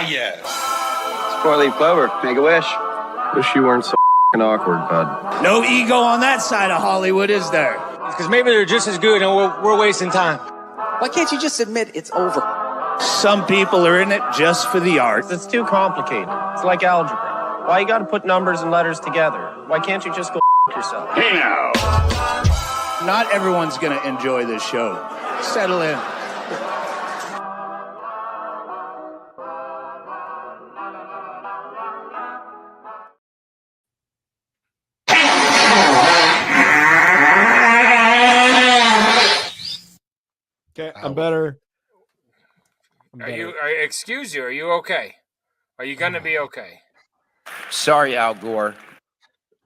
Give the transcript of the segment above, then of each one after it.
yes. It's four-leaf clover. Make a wish. Wish you weren't so awkward, bud. No ego on that side of Hollywood, is there? Because maybe they're just as good and we're wasting time. Why can't you just admit it's over? Some people are in it just for the art. It's too complicated. It's like algebra. Why you gotta put numbers and letters together? Why can't you just go yourself? Hey now. Not everyone's going to enjoy this show. Settle in. Okay, I'm better. Excuse you, are you okay? Are you gonna be okay? Sorry, Al Gore.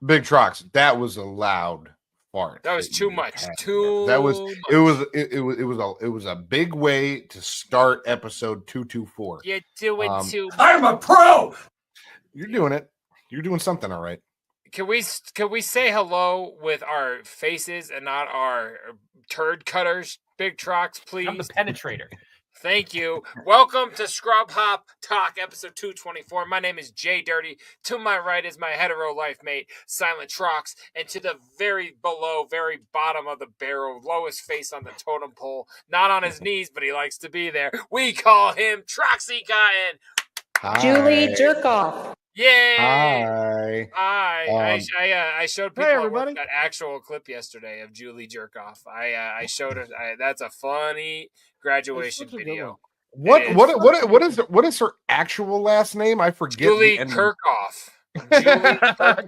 Big Trox, that was a loud fart. That was too much. It was a big way to start episode 224. You're doing too much. I'm a pro. You're doing it. You're doing something all right. Can we say hello with our faces and not our turd cutters? Big Trox, please. I'm the penetrator. Thank you. Welcome to Scrub Hop Talk, episode 224. My name is JDirty. To my right is my hetero life mate, Silent Trox. And to the very bottom of the barrel, lowest face on the totem pole, not on his knees, but he likes to be there. We call him Troxy Cotton. Hi. Julie Jerkoff. Yay! Hi. I showed people everybody. that actual clip yesterday of Julie Jerkoff. I showed her. That's a funny graduation video. What is her actual last name? I forget. Julie Kirkhoff. Julie Kirkhoff.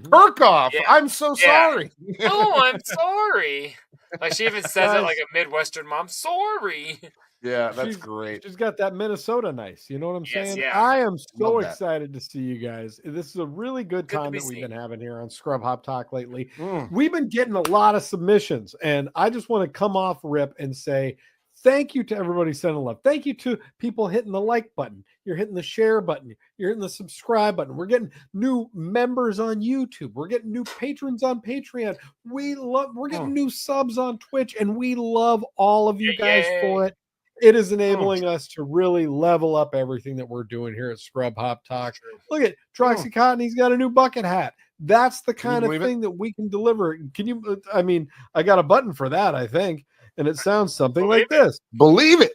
Kirkhoff. Yeah. I'm so sorry. Oh, I'm sorry. Like she even says it like a Midwestern mom. Sorry. Yeah, that's great. She's got that Minnesota nice. You know what I'm saying? Yeah. I am so Love that. excited to see you guys. This is a really good Good to time be that we've seen. been having here on Scrub Hop Talk lately. Mm. We've been getting a lot of submissions, and I just want to come off rip and say thank you to everybody sending love. Thank you to people hitting the like button. You're hitting the share button. You're hitting the subscribe button. We're getting new members on YouTube. We're getting new patrons on Patreon. We're getting new subs on Twitch, and we love all of you guys for it. It is enabling us to really level up everything that we're doing here at Scrub Hop Talk. Look at Troxy Cotton. He's got a new bucket hat. That's the kind of thing that we can deliver. Can you, I mean, I got a button for that, I think. And it sounds something like this. Believe it.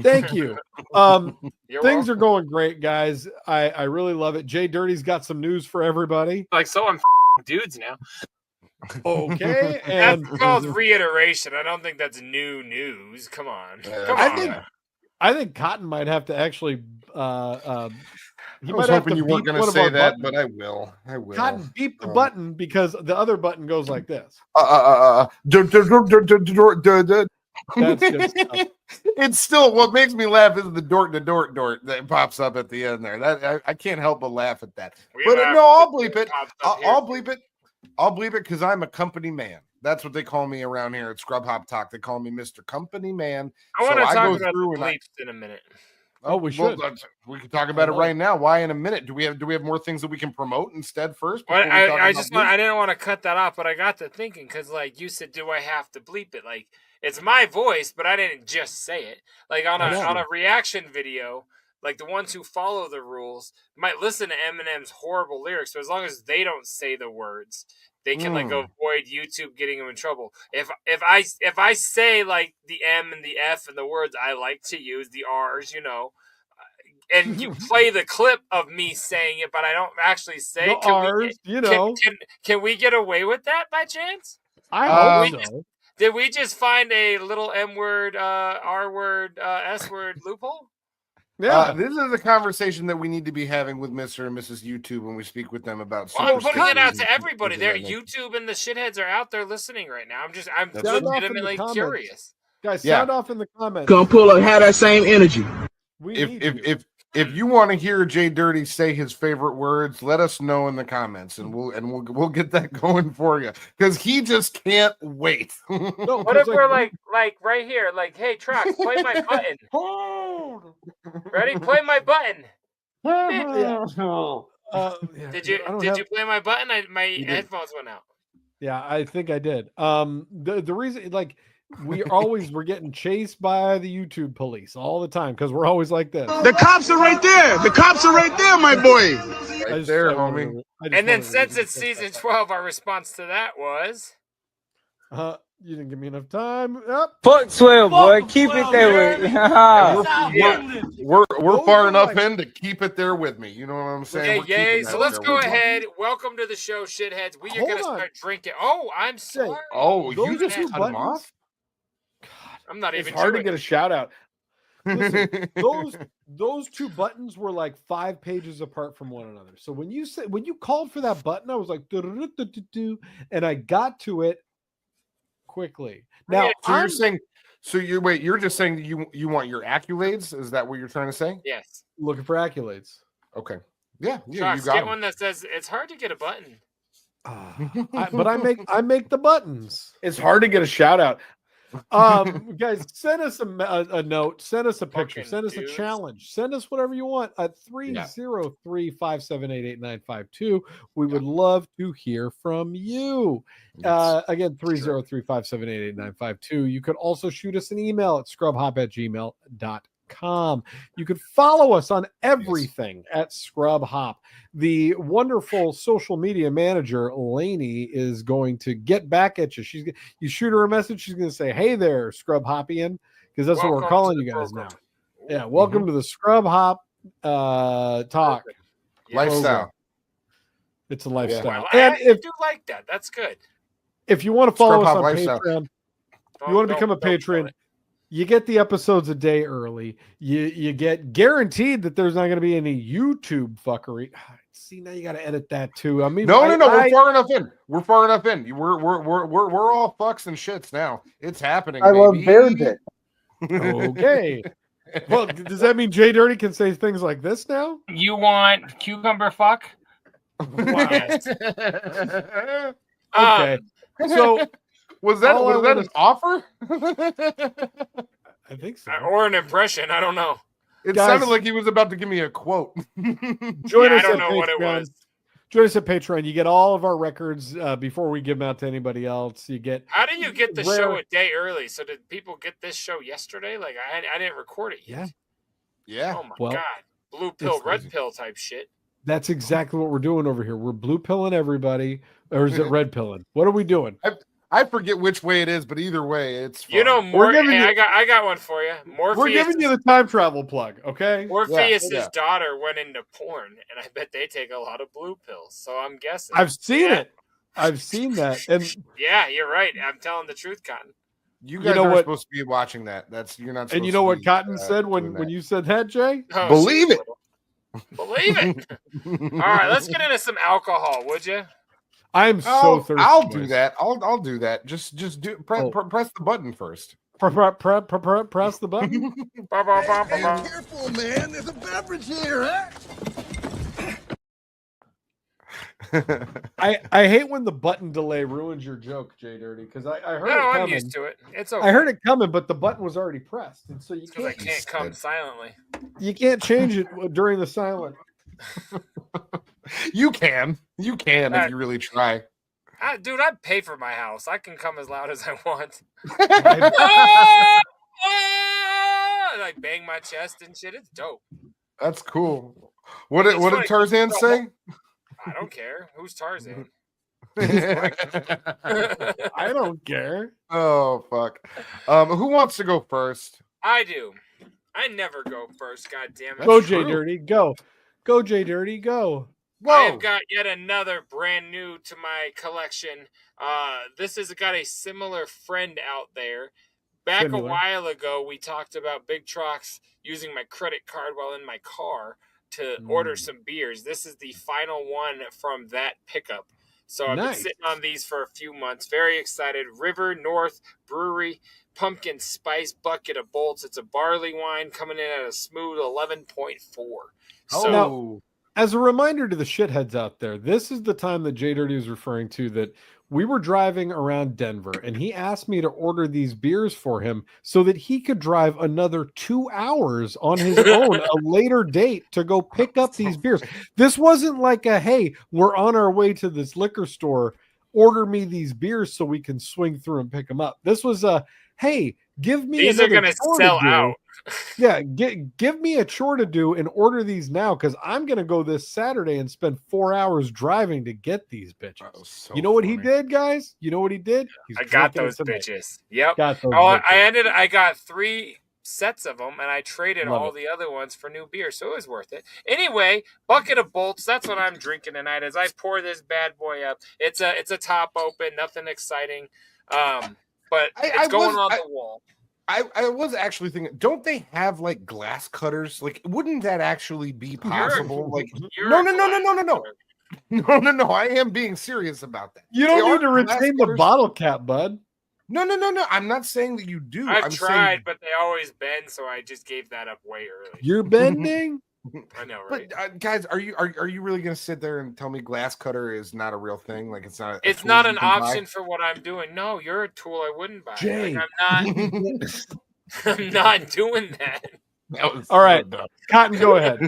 Thank you. Things are going great, guys. I really love it. JDirty's got some news for everybody. Like, so I'm dudes now. Okay. And That's called reiteration. I don't think that's new news. Come on. I think Cotton might have to actually I was hoping you weren't going to say that, but I will. Cotton, beep the button because the other button goes like this. That's good stuff. It's still what makes me laugh is the dort that pops up at the end there. That I can't help but laugh at that. But no, I'll bleep it. I'll bleep it. I'll bleep it because I'm a company man. That's what they call me around here at Scrub Hop Talk. They call me Mr. Company Man. I want to talk about the bleeps in a minute. Oh, we should. We can talk about it right now. Why in a minute? Do we have more things that we can promote instead first? Well, I didn't want to cut that off, but I got to thinking because, like you said, do I have to bleep it? Like it's my voice, but I didn't just say it. Like on a reaction video, like the ones who follow the rules might listen to Eminem's horrible lyrics, but as long as they don't say the words, they can like avoid YouTube getting them in trouble. If I say like the M and the F and the words I like to use, the R's, you know, and you play the clip of me saying it, but I don't actually say can we get away with that by chance? I hope so. Did we just find a little M word, R word, S word loophole? Yeah, this is a conversation that we need to be having with Mr. and Mrs. YouTube when we speak with them about. I'm putting it out to everybody. There, YouTube and the shitheads are out there listening right now. I'm legitimately curious. Guys, sound off in the comments. Gonna pull up, have that same energy. If you want to hear JDirty say his favorite words, let us know in the comments, and we'll get that going for you because he just can't wait. No, what if we're like right here, like, hey, Trox, play my button. Ready? Play my button. Did you play my button? My headphones went out. Yeah, I think I did. The reason, like, we're getting chased by the YouTube police all the time because we're always like this. The cops are right there. The cops are right there, my boy. Right there, homie. And then since it's season 12, our response to that was... You didn't give me enough time. Yep. Fuck 12, boy. Keep it there with We're far enough in to keep it there with me. You know what I'm saying? Okay, yay. So let's go ahead. Welcome to the show, shitheads. We are going to start drinking. Oh, I'm sorry. Oh, you just cut them off? God, I'm not even It's hard to get a shout out. Listen, those two buttons were like 5 pages apart from one another. So when you called for that button, I was like, and I got to it quickly. Now, you're just saying that you want your accolades? Is that what you're trying to say? Yes. Looking for accolades. Okay. Yeah. Trox, you got get one that says it's hard to get a button. But I make the buttons. It's hard to get a shout out. Guys, send us a note, send us a picture, send us a challenge, send us whatever you want at 303-578-8952. We would love to hear from you. Again, 303-578-8952. You could also shoot us an email at scrubhop@gmail.com. You could follow us on everything at ScrubHop. The wonderful social media manager Lainey is going to get back at you. You shoot her a message, she's going to say, "Hey there, Scrub Hopian," because that's what we're calling you guys now. Yeah, welcome to the Scrub Hop talk lifestyle. It's a lifestyle, and I do like that. That's good. If you want to follow us on lifestyle. Patreon, you want to become a patron. You get the episodes a day early. You get guaranteed that there's not going to be any YouTube fuckery. See, now you got to edit that too. I mean, no. We're far enough in. We're far enough in. We're all fucks and shits now. It's happening. I love Bear Bit. Okay. Well, does that mean JDirty can say things like this now? You want cucumber fuck? Wow. Okay. So. Was that an offer? I think so. Or an impression. I don't know. It sounded like he was about to give me a quote. Join us I don't at know Patreon. what it was. Join us at Patreon. You get all of our records before we give them out to anybody else. You get. How do you get the show a day early? So did people get this show yesterday? Like I didn't record it yet. Yeah. Oh my god. Blue pill, red pill type shit. That's exactly what we're doing over here. We're blue pilling everybody, or is it red pilling? What are we doing? I forget which way it is, but either way, it's fun. You know, I got one for you. We're giving you the time travel plug, okay? Morpheus's daughter went into porn, and I bet they take a lot of blue pills. So I'm guessing. I've seen it. I've seen that, and yeah, you're right. I'm telling the truth, Cotton. You guys are supposed to be watching that. You're not. And you know what Cotton said when you said that, Jay? Oh, believe it. Believe it. All right, let's get into some alcohol, would you? I'm so thirsty. I'll do that. I'll do that. Just do press the button first. Press the button. Be careful, man. There's a beverage here, huh? I hate when the button delay ruins your joke, JDirty, because I heard it coming. I'm used to it. It's okay. I heard it coming, but the button was already pressed, and so you can't. I can't come silently. You can't change it during the silent. You can if you really try. Dude, I'd pay for my house. I can come as loud as I want. Like bang my chest and shit. It's dope. That's cool. What did Tarzan say? I don't care. Who's Tarzan? I don't care. Oh fuck. Who wants to go first? I do. I never go first. God damn it. Go JDirty. Go. Go JDirty. Go. Whoa. I've got yet another brand new to my collection. This has got a similar friend out there. Back a while ago, we talked about Big Trox using my credit card while in my car to order some beers. This is the final one from that pickup. So I've been sitting on these for a few months. Very excited. River North Brewery Pumpkin Spice Bucket of Bolts. It's a barley wine coming in at a smooth 11.4. So now, as a reminder to the shitheads out there, this is the time that JDirty was referring to, that we were driving around Denver and he asked me to order these beers for him so that he could drive another 2 hours on his own a later date to go pick up these beers. This wasn't like hey, we're on our way to this liquor store. order me these beers so we can swing through and pick them up. This was a, hey, give me These are another gonna chore sell to do. out. Yeah, give me a chore to do and order these now because I'm gonna go this Saturday and spend 4 hours driving to get these bitches. So you know what he funny. did, guys? You know what he did? He's I got drinking it those tonight. bitches. Yep. Got those Oh, bitches. I got 3 sets of them, and I traded Love all it. the other ones for new beer, so it was worth it. Anyway, bucket of bolts. That's what I'm drinking tonight. As I pour this bad boy up, it's a top open, nothing exciting, but it's going on the wall. I was actually thinking, don't they have like glass cutters? Like, wouldn't that actually be possible? No. I am being serious about that. You don't need to retain the bottle cap, bud. No. I'm not saying that you do. I've tried, but they always bend, so I just gave that up way early. You're bending. I know, right? But guys, are you really going to sit there and tell me glass cutter is not a real thing? Like it's not. It's not an option for what I'm doing. No, you're a tool I wouldn't buy. Jay. Like, I'm not doing that. All right, Cotton, go ahead.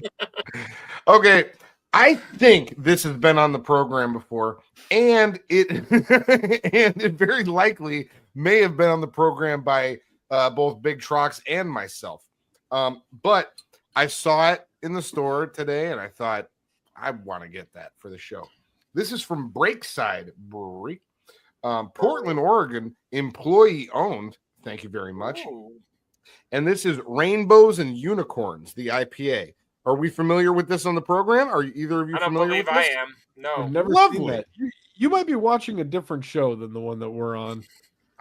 Okay, I think this has been on the program before, and it very likely may have been on the program by both Big Trox and myself. But I saw it in the store today, and I thought I want to get that for the show. This is from Breakside Brewery, Portland, Oregon, employee owned. Thank you very much. Ooh. And this is Rainbows and Unicorns, the IPA. Are we familiar with this on the program? Are either of you familiar with this? I am. No. I've never seen that. You might be watching a different show than the one that we're on.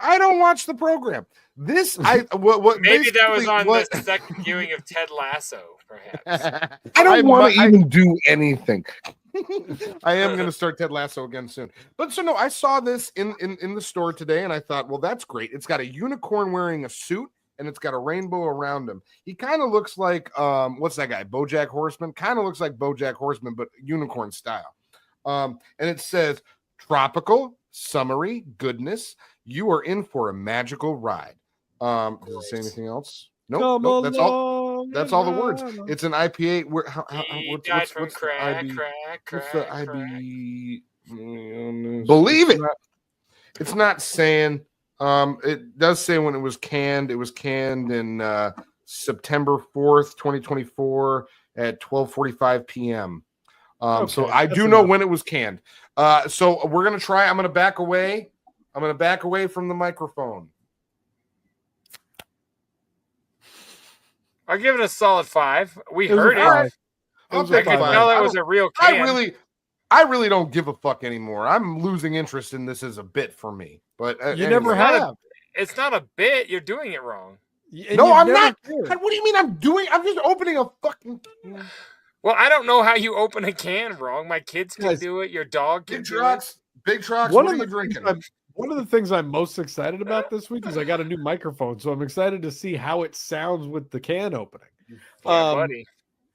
I don't watch the program. This maybe that was on the second viewing of Ted Lasso, perhaps. I don't want to even do anything. I am going to start Ted Lasso again soon. But so no, I saw this in the store today, and I thought, well, that's great. It's got a unicorn wearing a suit, and it's got a rainbow around him. He kind of looks like what's that guy? BoJack Horseman. Kind of looks like BoJack Horseman, but unicorn style. And it says tropical, summery goodness. You are in for a magical ride. Does it say anything else? Nope. That's all. That's all the words. It's an IPA. What's the IB? Believe it. It's not saying. It does say when it was canned. It was canned in September 4th, 2024 at 12:45 p.m. So I do know when it was canned. So we're going to try. I'm going to back away. I'm going to back away from the microphone. I'll give it a solid 5. We heard it. I can tell it was a real can. I really don't give a fuck anymore. I'm losing interest in this as a bit for me. But you never have. It's not a bit. You're doing it wrong. No, I'm not. What do you mean I'm doing? I'm just opening a fucking. Well, I don't know how you open a can wrong. My kids can do it. Your dog can do it. Big Trox, what are you drinking? One of the things I'm most excited about this week is I got a new microphone, so I'm excited to see how it sounds with the can opening. Buddy.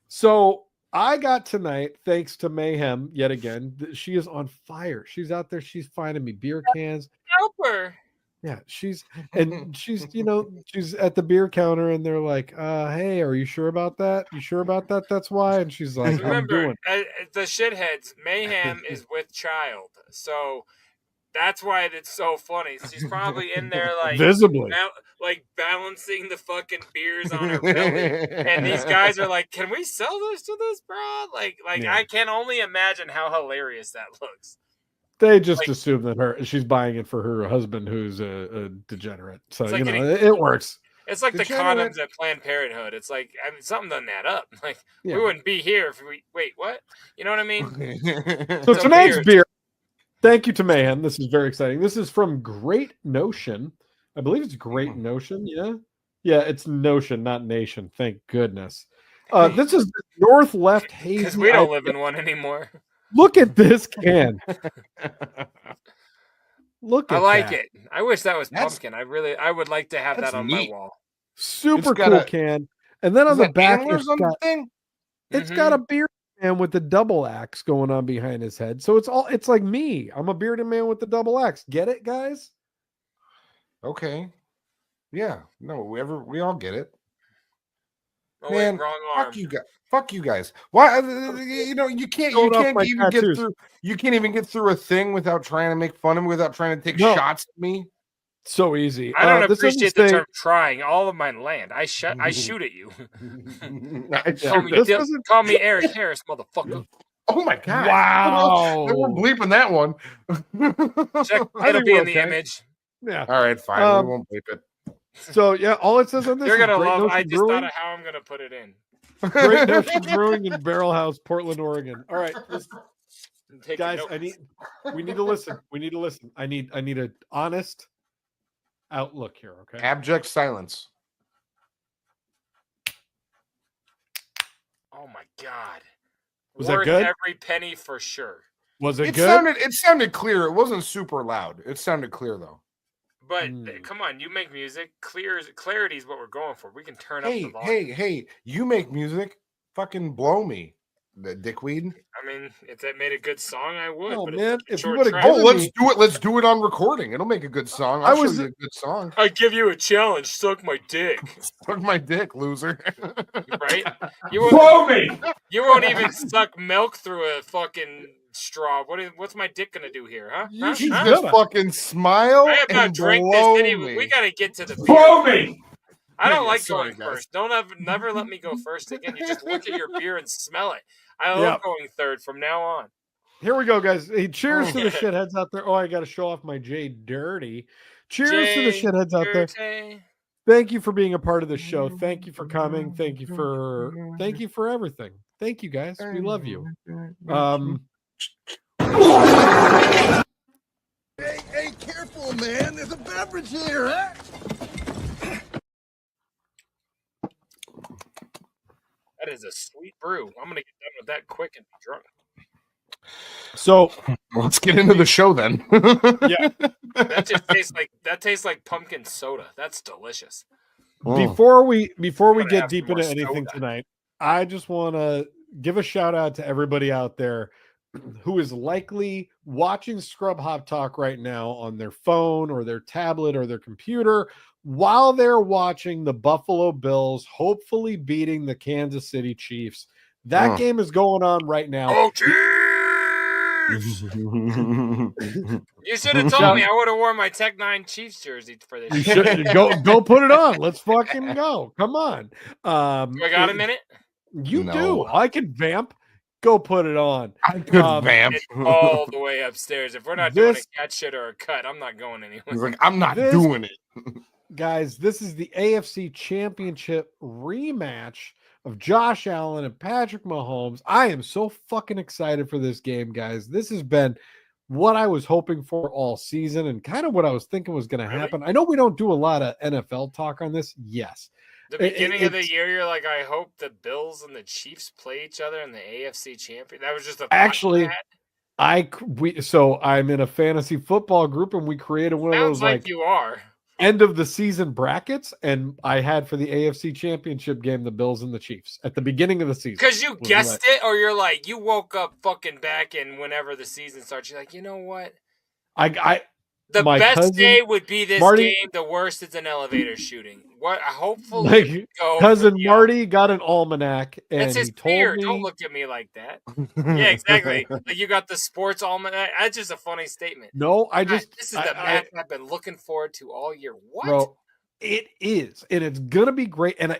So I got tonight, thanks to Mayhem yet again. She is on fire. She's out there. She's finding me beer cans. Help her. Yeah, she's at the beer counter, and they're like, "Hey, are you sure about that? You sure about that? That's why." And she's like, "Remember, the shitheads. Mayhem is with child, so." That's why it's so funny. She's probably in there like visibly, balancing the fucking beers on her belly, and these guys are like, "Can we sell this to this broad?" I can only imagine how hilarious that looks. They just assume that she's buying it for her husband, who's a degenerate. So it works. It's like the condoms at Planned Parenthood. It's like something doesn't add up. Like we wouldn't be here if we wait. What? You know what I mean? So tonight's beer. Thank you to Mayhem. This is very exciting. This is from Great Notion. I believe it's Great Notion. Yeah. Yeah, it's Notion, not Nation. Thank goodness. This is North Left Hazy. Because we don't live in one anymore. Look at this can. I like it. I wish that was pumpkin. I would like to have that on my wall. Super cool can. And then on the back, it's got a beer man with the double axe going on behind his head. So it's like me. I'm a bearded man with the double axe. Get it, guys? Okay. Yeah. No, we all get it. Oh, Man, wait, wrong arm. Fuck you guys. Why? You can't even get through. You can't even get through a thing without trying to make fun of me, without trying to take shots at me. So easy. I don't appreciate the term trying. All of mine land. I shoot at you. Call me Eric Harris, motherfucker. Oh my god! Wow, we're bleeping that one. It'll be in the image. Yeah. All right, fine. We won't bleep it. So yeah, all it says on this. You're gonna Great love. Notion I just Brewing. thought of how I'm gonna put it in. Great Notion Brewing in Barrel House, Portland, Oregon. All right, guys, we need to listen. We need to listen. I need an honest outlook here. Okay. Abject silence. Oh my god. Was Worth that good? every penny for sure. Was it good? It sounded clear. It wasn't super loud. It sounded clear though. But come on, you make music. Clarity is what we're going for. We can turn up the volume. Hey! You make music. Fucking blow me, the dickweed. I mean, if that made a good song, I would. Oh but man, if you would have let's do it. Let's do it on recording. It'll make a good song. I'll show you a good song. I give you a challenge. Suck my dick. Suck my dick, loser. Right? Blow me. You won't even suck milk through a fucking straw. What's my dick gonna do here, huh? You should just fucking smile. I have not drank this anyway. We gotta get to the beer. Blow me. I don't like going first. Never let me go first again. You just look at your beer and smell it. I love going third from now on. Here we go, guys. Hey, cheers to the shitheads out there. Oh, I got to show off my JDirty. Cheers to the shitheads out there. Thank you for being a part of the show. Thank you for coming. Thank you for everything. Thank you, guys. We love you. Hey, careful, man. There's a beverage here, huh? That is a sweet brew. I'm gonna get done with that quick and be drunk. So let's get into the show then. Yeah, that tastes like pumpkin soda. That's delicious. Before we get deep into anything tonight, I just want to give a shout out to everybody out there who is likely watching Scrub Hop Talk right now on their phone or their tablet or their computer while they're watching the Buffalo Bills hopefully beating the Kansas City Chiefs. That game is going on right now. Oh, Chiefs! You should have told me. I would have worn my Tech 9 Chiefs jersey for this. Go put it on. Let's fucking go. Come on. Do I got a minute? You do. I can vamp. Go put it on. I could vamp. It's all the way upstairs. If we're not doing a cat shit or a cut, I'm not going anywhere. He's like, I'm not doing it. Guys, this is the AFC Championship rematch of Josh Allen and Patrick Mahomes. I am so fucking excited for this game, guys. This has been what I was hoping for all season and kind of what I was thinking was going to happen. I know we don't do a lot of NFL talk on this. Yes. The beginning of the year, you're like, I hope the Bills and the Chiefs play each other in the AFC Champion. That was just a actually. So I'm in a fantasy football group, and we created one of those like you are end of the season brackets, and I had for the AFC Championship game the Bills and the Chiefs at the beginning of the season. Because you guessed it, or you're like, you woke up fucking back in whenever the season starts. You're like, you know what? The best day would be this game. The worst, it's an elevator shooting. What? Hopefully, cousin Marty got an almanac, and that's his he told fear. me, Don't look at me like that. Yeah, exactly. Like you got the sports almanac. That's just a funny statement. No, this is the match I've been looking forward to all year. What? Bro, it is, and it's gonna be great. And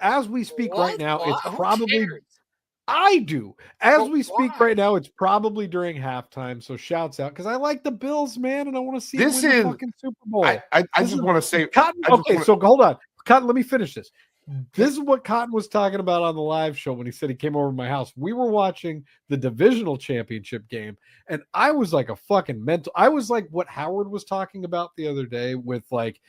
as we speak right now, it's probably. I do. As we speak right now, it's probably during halftime. So shouts out because I like the Bills, man, and I want to see this win the fucking Super Bowl. I just want to say, Cotton. So hold on, Cotton. Let me finish this. This is what Cotton was talking about on the live show when he said he came over to my house. We were watching the divisional championship game, and I was like a fucking mental. I was like what Howard was talking about the other day with like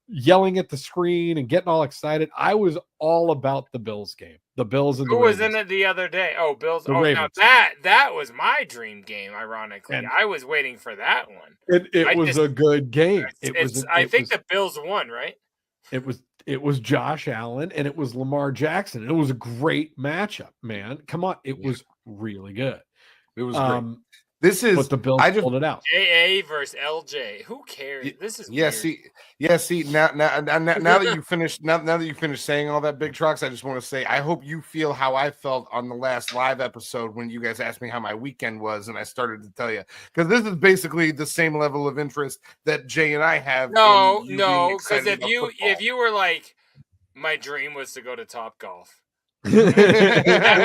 yelling at the screen and getting all excited. I was all about the Bills game. The Bills and the Ravens. Who was in it the other day? Oh, Bills. Ravens. Now that was my dream game. Ironically, and I was waiting for that one. It was a good game. I think the Bills won, right? It was Josh Allen and it was Lamar Jackson. It was a great matchup, man. Come on, it was really good. It was great. This is. But the Bills pulled it out. JA versus LJ. Who cares? This is weird. See. Now that you finished, now that you finished saying all that, Big Trox, I just want to say, I hope you feel how I felt on the last live episode when you guys asked me how my weekend was, and I started to tell you, because this is basically the same level of interest that Jay and I have. No, because if you were like, my dream was to go to Top Golf. I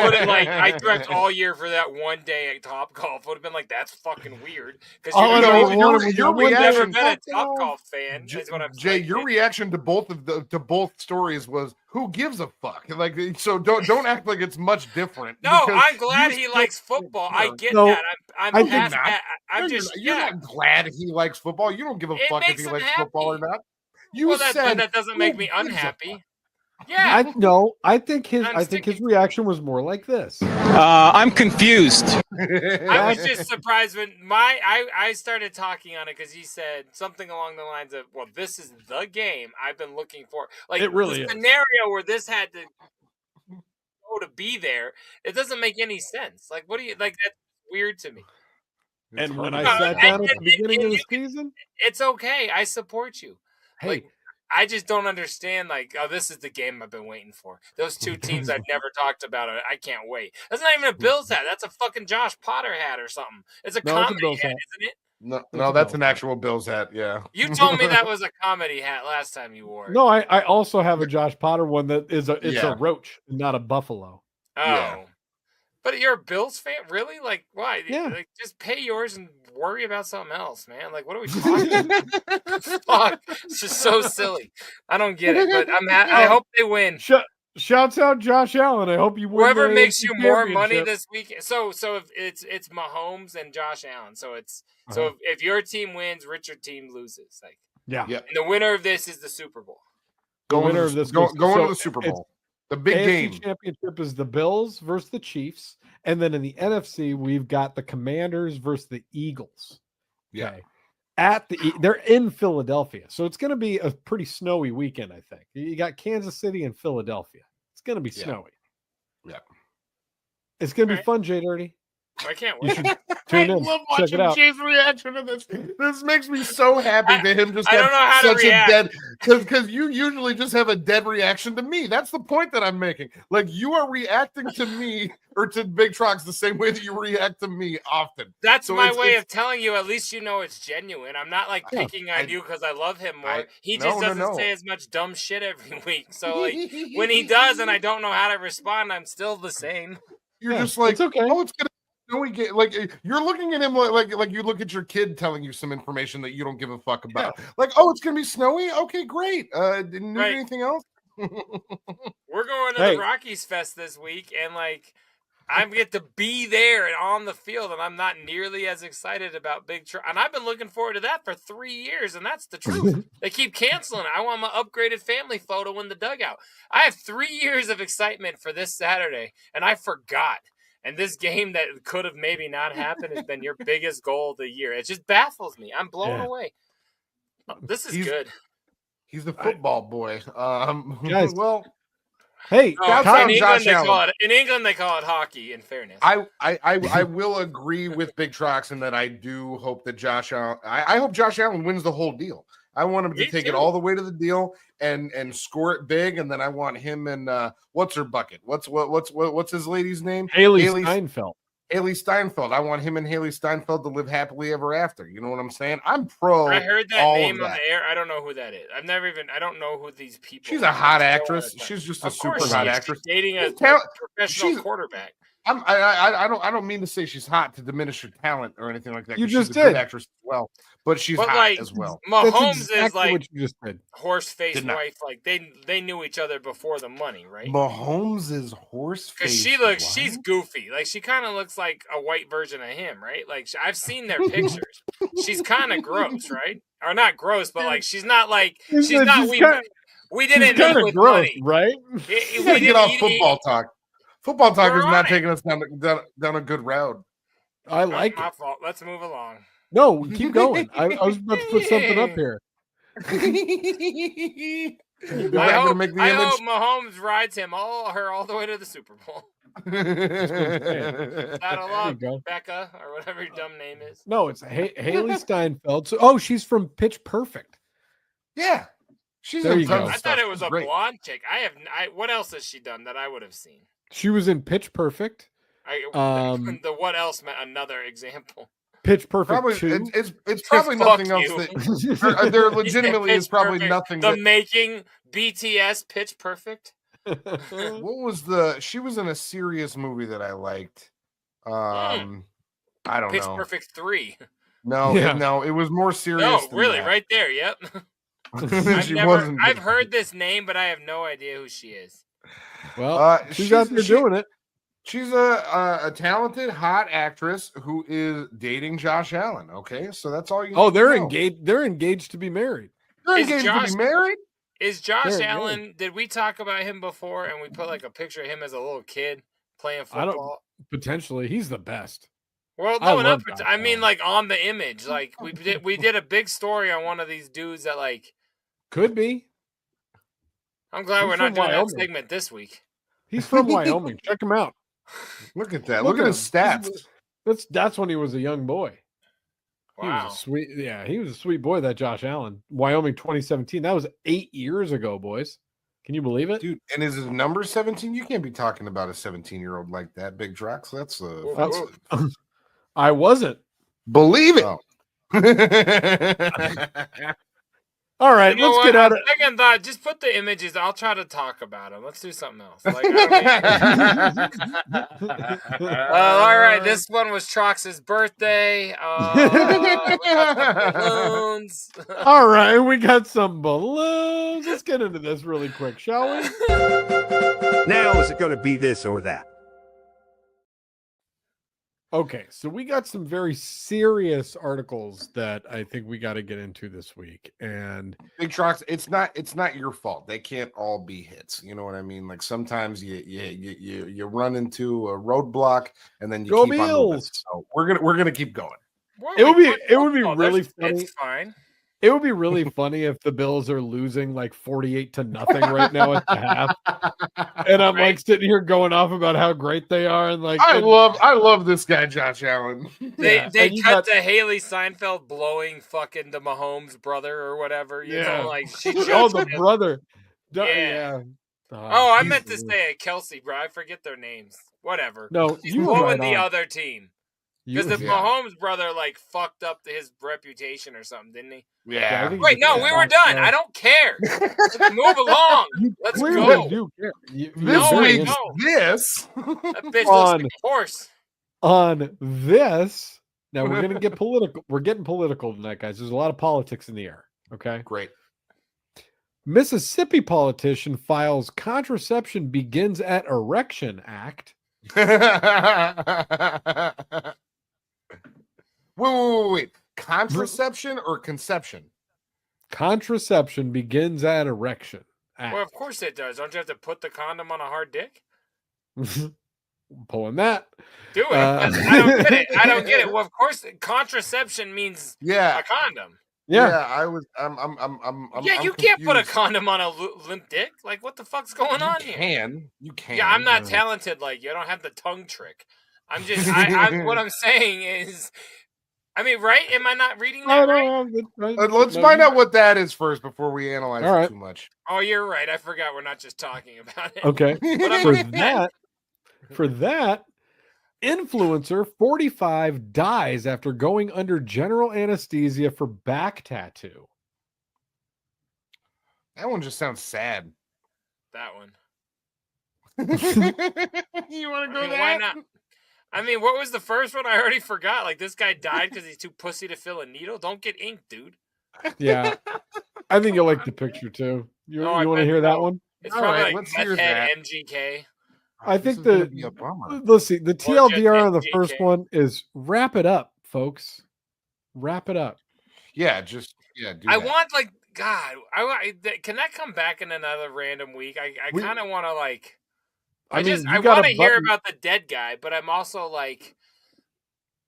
would have I dreamt all year for that one day at Top Golf. Would have been like, that's fucking weird. Because your never reaction been a Top Golf fan. Is what I'm Jay, saying. your reaction to both stories was, who gives a fuck? Like, so don't act like it's much different. No, I'm glad he likes football. I get that. You're not glad he likes football. You don't give a fuck if he likes football or not. That doesn't make me unhappy. Yeah, I think his reaction was more like this. I'm confused. I was just surprised when I started talking on it because he said something along the lines of, "Well, this is the game I've been looking for." Like, it really the scenario where this had to go to be there, it doesn't make any sense. Like, what do you like? That's weird to me. And when I sat down at the beginning of the season, it's okay. I support you. Hey. Like, I just don't understand, like, oh, this is the game I've been waiting for. Those two teams I've never talked about. I can't wait. That's not even a Bills hat. That's a fucking Josh Potter hat or something. It's a comedy hat, isn't it? No, that's an actual Bills hat, yeah. You told me that was a comedy hat last time you wore it. No, I also have a Josh Potter one that is a roach, not a buffalo. Oh. Yeah. But you're a Bills fan? Really? Like, why? Yeah. Like, just pay yours and worry about something else, man. Like, what are we talking about? Fuck. It's just so silly. I don't get it, but I hope they win. Shouts out Josh Allen. I hope you win. Whoever makes you more money this week. So if it's Mahomes and Josh Allen. So if your team wins, Richard's team loses. Like, yeah. And the winner of this is the Super Bowl. Going to the Super Bowl. The big AFC game championship is the Bills versus the Chiefs, and then in the NFC we've got the Commanders versus the Eagles. Yeah, they're in Philadelphia, so it's going to be a pretty snowy weekend. I think you got Kansas City and Philadelphia. It's going to be snowy. Yeah, it's going to be fun, JDirty. I can't wait. I love watching Jay's reaction to this. This makes me so happy that him just. I don't know how to react because you usually just have a dead reaction to me. That's the point that I'm making. Like, you are reacting to me or to Big Trox the same way that you react to me often. That's my way of telling you. At least you know it's genuine. I'm not like picking on you because I love him more. He just doesn't say as much dumb shit every week. So like when he does, and I don't know how to respond, I'm still the same. You're just like, it's okay. Oh, it's gonna. Like, you're looking at him like you look at your kid telling you some information that you don't give a fuck about. Yeah. Like, oh, it's gonna be snowy. Okay, great. Didn't need anything else. We're going to the Rockies Fest this week, and like, I get to be there and on the field, and I'm not nearly as excited about Big Trox. And I've been looking forward to that for 3 years, and that's the truth. They keep canceling it. I want my upgraded family photo in the dugout. I have 3 years of excitement for this Saturday, and I forgot. And this game that could have maybe not happened has been your biggest goal of the year. It just baffles me. I'm blown away. This is good. He's the football boy. Guys, well, hey, in England they call it hockey. In fairness, I will agree with Big Trox in that I do hope that Josh Allen. I hope Josh Allen wins the whole deal. I want him to take it all the way to the deal and score it big, and then I want him and what's her bucket? What's his lady's name? Haley Steinfeld. Haley Steinfeld. I want him and Haley Steinfeld to live happily ever after. You know what I'm saying? I'm pro. I heard that name on the air. I don't know who that is. I don't know who these people. She's a hot actress. She's just a super hot actress. She's dating a professional quarterback. I don't mean to say she's hot to diminish her talent or anything like that. You just she's a good actress as well, but she's hot as well. Mahomes is like what you just did. Horse-faced wife. Like they knew each other before the money, right? Mahomes is horse-faced. Because she's goofy. Like she kind of looks like a white version of him, right? Like I've seen their pictures. She's kind of gross, right? Or not gross, but like she's not like we didn't know with gross, money, right? We gotta get off football talk. Football talk is not taking us down a good route. I like it. My fault. Let's move along. No, keep going. I was about to put something up here. I hope Mahomes rides him all the way to the Super Bowl. That'll up, Becca, or whatever your dumb name is. No, it's Haley Steinfeld. So, she's from Pitch Perfect. Yeah, she's. There you go. I thought it was a blonde chick. What else has she done that I would have seen? She was in Pitch Perfect. The what else meant another example. Pitch Perfect probably, 2. It's probably nothing else that there legitimately is probably perfect. nothing. The making BTS Pitch Perfect. What was she was in a serious movie that I liked. I don't Pitch know. Perfect 3. No, no, it was more serious. No, than really, that. Right there. Yep. I've heard this name, but I have no idea who she is. Well, she's out there doing it. She's a talented, hot actress who is dating Josh Allen. Okay, so that's all you. Oh, they're engaged. They're engaged to be married. They're engaged to be married. Is Josh Allen? Did we talk about him before? And we put like a picture of him as a little kid playing football. Potentially, he's the best. Well, no, not. I mean, like on the image, like we did a big story on one of these dudes that like could be. I'm glad we're not doing that segment this week. He's from Wyoming. Check him out. Look at that. Look at his stats. That's when he was a young boy. Wow. He was a sweet boy, that Josh Allen. Wyoming 2017. That was 8 years ago, boys. Can you believe it? Dude, and is his number 17? You can't be talking about a 17-year-old like that, Big Trox. That's I wasn't. Believe it. Oh. All right, let's get out of second thought. Just put the images. I'll try to talk about them. Let's do something else. Like, all right, this one was Trox's birthday. Balloons. All right, we got some balloons. Let's get into this really quick, shall we? Now, is it going to be this or that? Okay, so we got some very serious articles that I think we got to get into this week. And Big Trox, it's not your fault. They can't all be hits. You know what I mean? Like sometimes you run into a roadblock and then you go keep Bills. on moving. So we're gonna keep going. It would be really funny. It's fine. It would be really funny if the Bills are losing like 48-0 right now at the half. And I'm like sitting here going off about how great they are. And like, I love this guy, Josh Allen. They cut to Haley Steinfeld blowing fucking the Mahomes brother or whatever. You know, like she the brother. Yeah. Oh, I meant to say Kelsey, bro. I forget their names. Whatever. No, she's you were blowing right the on. other team. Because the Mahomes brother like fucked up his reputation or something, didn't he? Yeah. Wait, no, we were done. I don't care. Let's move along. Let's go. Do care. This that bitch looks like a horse. On this, now we're gonna get political. We're getting political tonight, guys. There's a lot of politics in the air. Okay, great. Mississippi politician files contraception begins at erection act. Wait. Contraception or conception? Contraception begins at erection act. Well, of course it does. Don't you have to put the condom on a hard dick? Pulling that. Do it. I don't get it. I don't get it. Well, of course, contraception means a condom. Yeah, you can't put a condom on a limp dick. Like, what the fuck's going on here? You can. Yeah, I'm not talented like you. I don't have the tongue trick. I'm just. What I'm saying is, I mean, right? Am I not reading that right? Let's find out what that is first before we analyze it too much. Oh, you're right. I forgot we're not just talking about it. Okay. For that, influencer 45 dies after going under general anesthesia for back tattoo. That one just sounds sad. That one. You want to go there? Why not? I mean, what was the first one? I already forgot. Like, this guy died because he's too pussy to fill a needle? Don't get ink, dude. Yeah. I think you'll like the picture, too. You want to hear that one? It's probably like Meth Head MGK. I think let's see. The TLDR on the first one is wrap it up, folks. Wrap it up. Yeah, do I want, like, God, can that come back in another random week? I kind of want to, like... I want to hear about the dead guy, but I'm also like,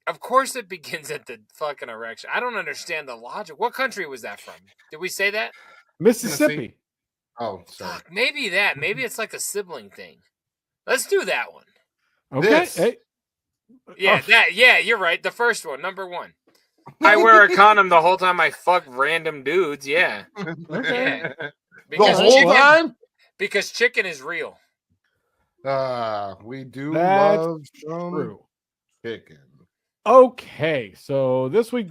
of course it begins at the fucking erection. I don't understand the logic. What country was that from? Did we say that? Mississippi. Oh, sorry. Fuck, maybe that. Maybe it's like a sibling thing. Let's do that one. Okay. Hey. Yeah, Yeah, you're right. The first one, number 1. I wear a condom the whole time I fuck random dudes. Yeah. Okay. Yeah. The whole time? Because chicken is real. We do That's love some true. chicken. Okay, so this week,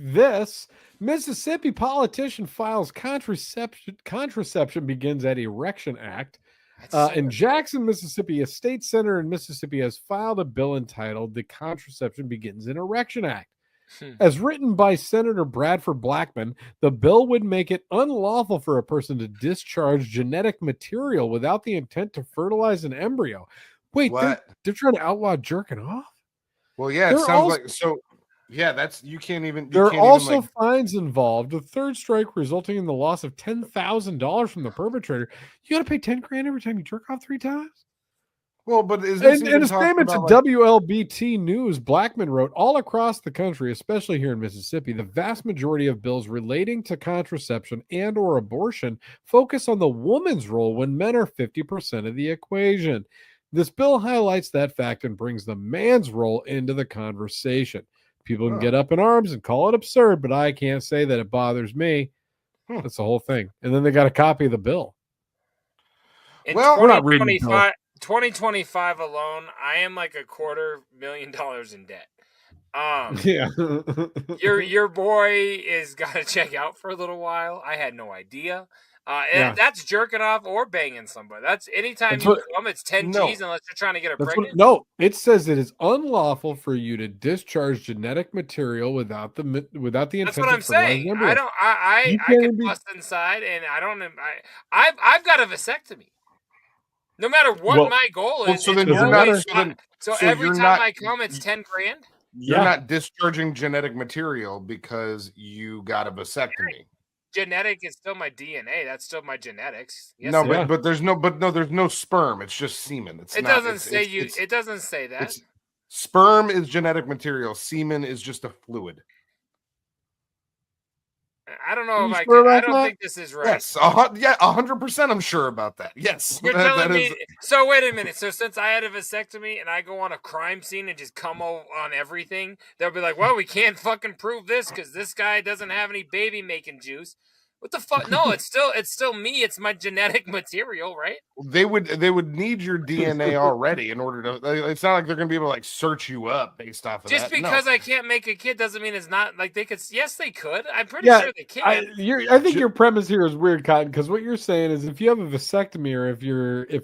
Mississippi politician files contraception begins at Erection Act. In Jackson, Mississippi, a state senator in Mississippi has filed a bill entitled The Contraception Begins an Erection Act. As written by Senator Bradford Blackman, the bill would make it unlawful for a person to discharge genetic material without the intent to fertilize an embryo. Wait, they're trying to outlaw jerking off? Well, yeah, it sounds like so. Yeah, that's you can't even. There are also fines involved. The third strike resulting in the loss of $10,000 from the perpetrator. You got to pay $10,000 every time you jerk off 3 times. Well, but is this in a statement to WLBT News, Blackman wrote, all across the country, especially here in Mississippi, the vast majority of bills relating to contraception and or abortion focus on the woman's role when men are 50% of the equation. This bill highlights that fact and brings the man's role into the conversation. People can get up in arms and call it absurd, but I can't say that it bothers me. That's the whole thing. And then they got a copy of the bill. Well, we're not reading 2025 alone, I am like $250,000 in debt. Yeah. your boy is got to check out for a little while. I had no idea. And that's jerking off or banging somebody. That's anytime you come, it's 10 G's unless you're trying to get her pregnant. No, it says it is unlawful for you to discharge genetic material without the intent. That's what I'm saying. I can bust inside, and I've got a vasectomy. No matter what my goal is, so then you're not. So every time I come, it's $10,000. You're not discharging genetic material because you got a vasectomy. Genetic is still my DNA. That's still my genetics. Yes, but there's no sperm. It's just semen. It doesn't say that. Sperm is genetic material. Semen is just a fluid. I don't know if I don't think this is right. Yes, 100%. I'm sure about that. Yes, you're telling me. So wait a minute. So since I had a vasectomy and I go on a crime scene and just come on everything, they'll be like, "Well, we can't fucking prove this because this guy doesn't have any baby making juice." What the fuck? No, it's still me. It's my genetic material, right? They would need your DNA already in order to. It's not like they're going to be able to like search you up based off of just that. Because I can't make a kid doesn't mean it's not like they could. Yes, they could. I'm pretty sure they can. I think your premise here is weird, Cotton, because what you're saying is if you have a vasectomy or if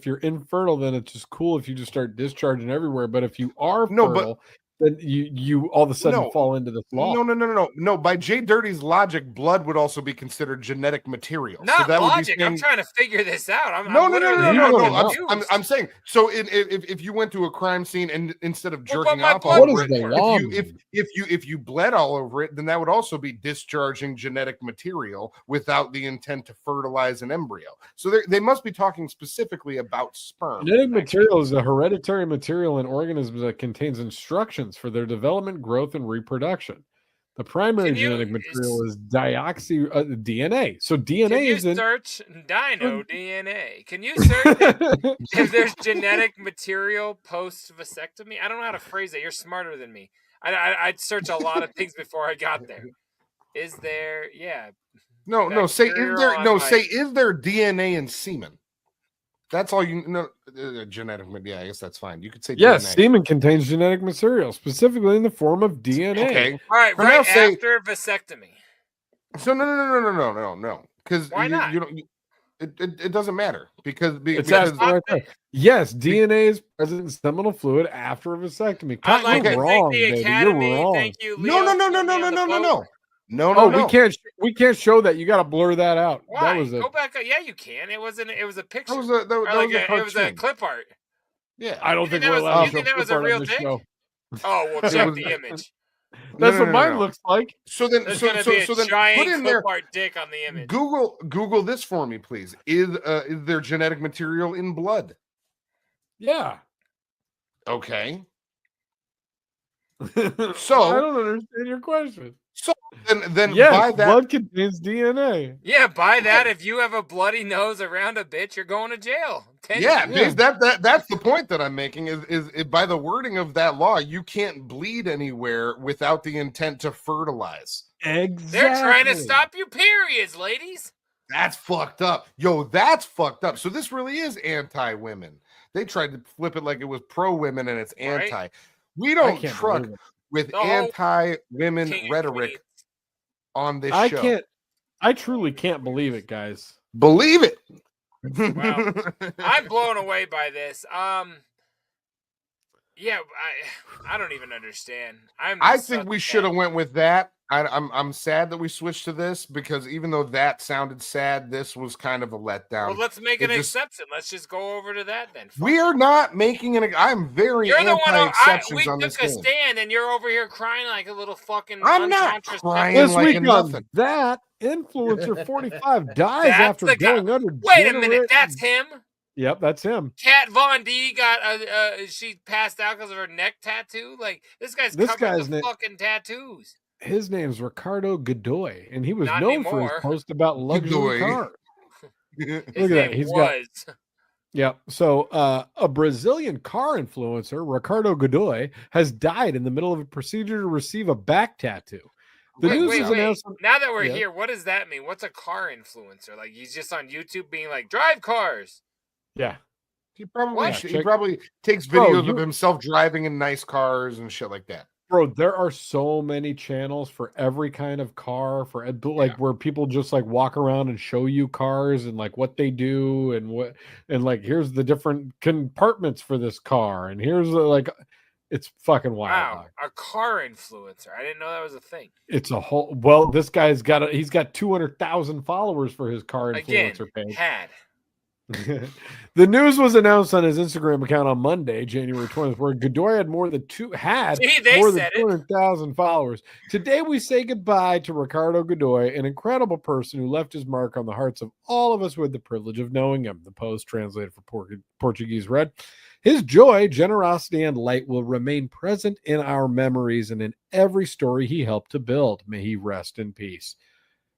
you're infertile, then it's just cool if you just start discharging everywhere. But if you are fertile, then you all of a sudden fall into this law. No. By JDirty's logic, blood would also be considered genetic material. Not so that logic. Would be saying, I'm trying to figure this out. No. I'm saying so. If you went to a crime scene and instead of jerking off all over it, if you bled all over it, then that would also be discharging genetic material without the intent to fertilize an embryo. So they must be talking specifically about sperm. Genetic material is a hereditary material in organisms that contains instructions for their development, growth, and reproduction. The primary genetic material is DNA. So DNA is in search dino DNA. Can you search if there's genetic material post vasectomy? I don't know how to phrase it. You're smarter than me. I'd search a lot of things before I got there. Is there? Yeah. No. Say is there? No. Say is there DNA in semen? That's all you know. Genetic, yeah, I guess that's fine. You could say yes. DNA. Semen contains genetic material, specifically in the form of DNA. Okay, all right, right after vasectomy. So no. Because why not? You don't. It doesn't matter because right there. Yes, DNA is present in seminal fluid after a vasectomy. You're wrong, baby. You're wrong. Thank you, Leo, No. We can't show that. You got to blur that out. Why? That was Go back. Yeah, you can. It was a picture. It was a clip art. Yeah, I don't think we're allowed. You think that was a real thing? Oh, well, check the image. That's what mine looks like. So then, then put in there dick on the image. Google this for me, please. Is there genetic material in blood? Yeah. Okay. So I don't understand your question. So then yes, buy that. blood contains DNA. Yeah, buy that. If you have a bloody nose around a bitch, you're going to jail. 10 Yeah, years. because that's the point that I'm making is by the wording of that law, you can't bleed anywhere without the intent to fertilize. Exactly. They're trying to stop your periods, ladies. That's fucked up. Yo, that's fucked up. So this really is anti-women. They tried to flip it like it was pro-women and it's anti. Right? We don't truck with anti-women rhetoric on this show. I truly can't believe it, guys. Believe it. Wow. I'm blown away by this. Yeah, I don't even understand. I think we should have went with that. I'm sad that we switched to this because even though that sounded sad, this was kind of a letdown. Well, let's make an exception. Let's just go over to that then. We are not making an. I'm very anti-exceptions on this game. We took a stand, and you're over here crying like a little fucking. I'm not crying this like week nothing. That influencer 45 dies after going under. Wait a minute, that's him. Yep, that's him. Kat Von D got she passed out because of her neck tattoo. Like this guy's covered with fucking tattoos. His name's Ricardo Godoy, and he was Not known for his post about luxury cars. Look at that. He's got. Yep. So a Brazilian car influencer, Ricardo Godoy, has died in the middle of a procedure to receive a back tattoo. The news is announced. Now that we're here, what does that mean? What's a car influencer? Like he's just on YouTube being like, drive cars. Yeah. He probably takes videos of himself driving in nice cars and shit like that. Bro, there are so many channels for every kind of car, for where people just like walk around and show you cars and like what they do and like here's the different compartments for this car and here's it's fucking wild. Wow, a car influencer. I didn't know that was a thing. It's a whole this guy's he's got 200,000 followers for his car influencer page. The news was announced on his Instagram account on Monday, January 20th, where Godoy had more than 200,000 followers. Today, we say goodbye to Ricardo Godoy, an incredible person who left his mark on the hearts of all of us who had the privilege of knowing him. The post, translated for Portuguese, read, "His joy, generosity, and light will remain present in our memories and in every story he helped to build. May he rest in peace."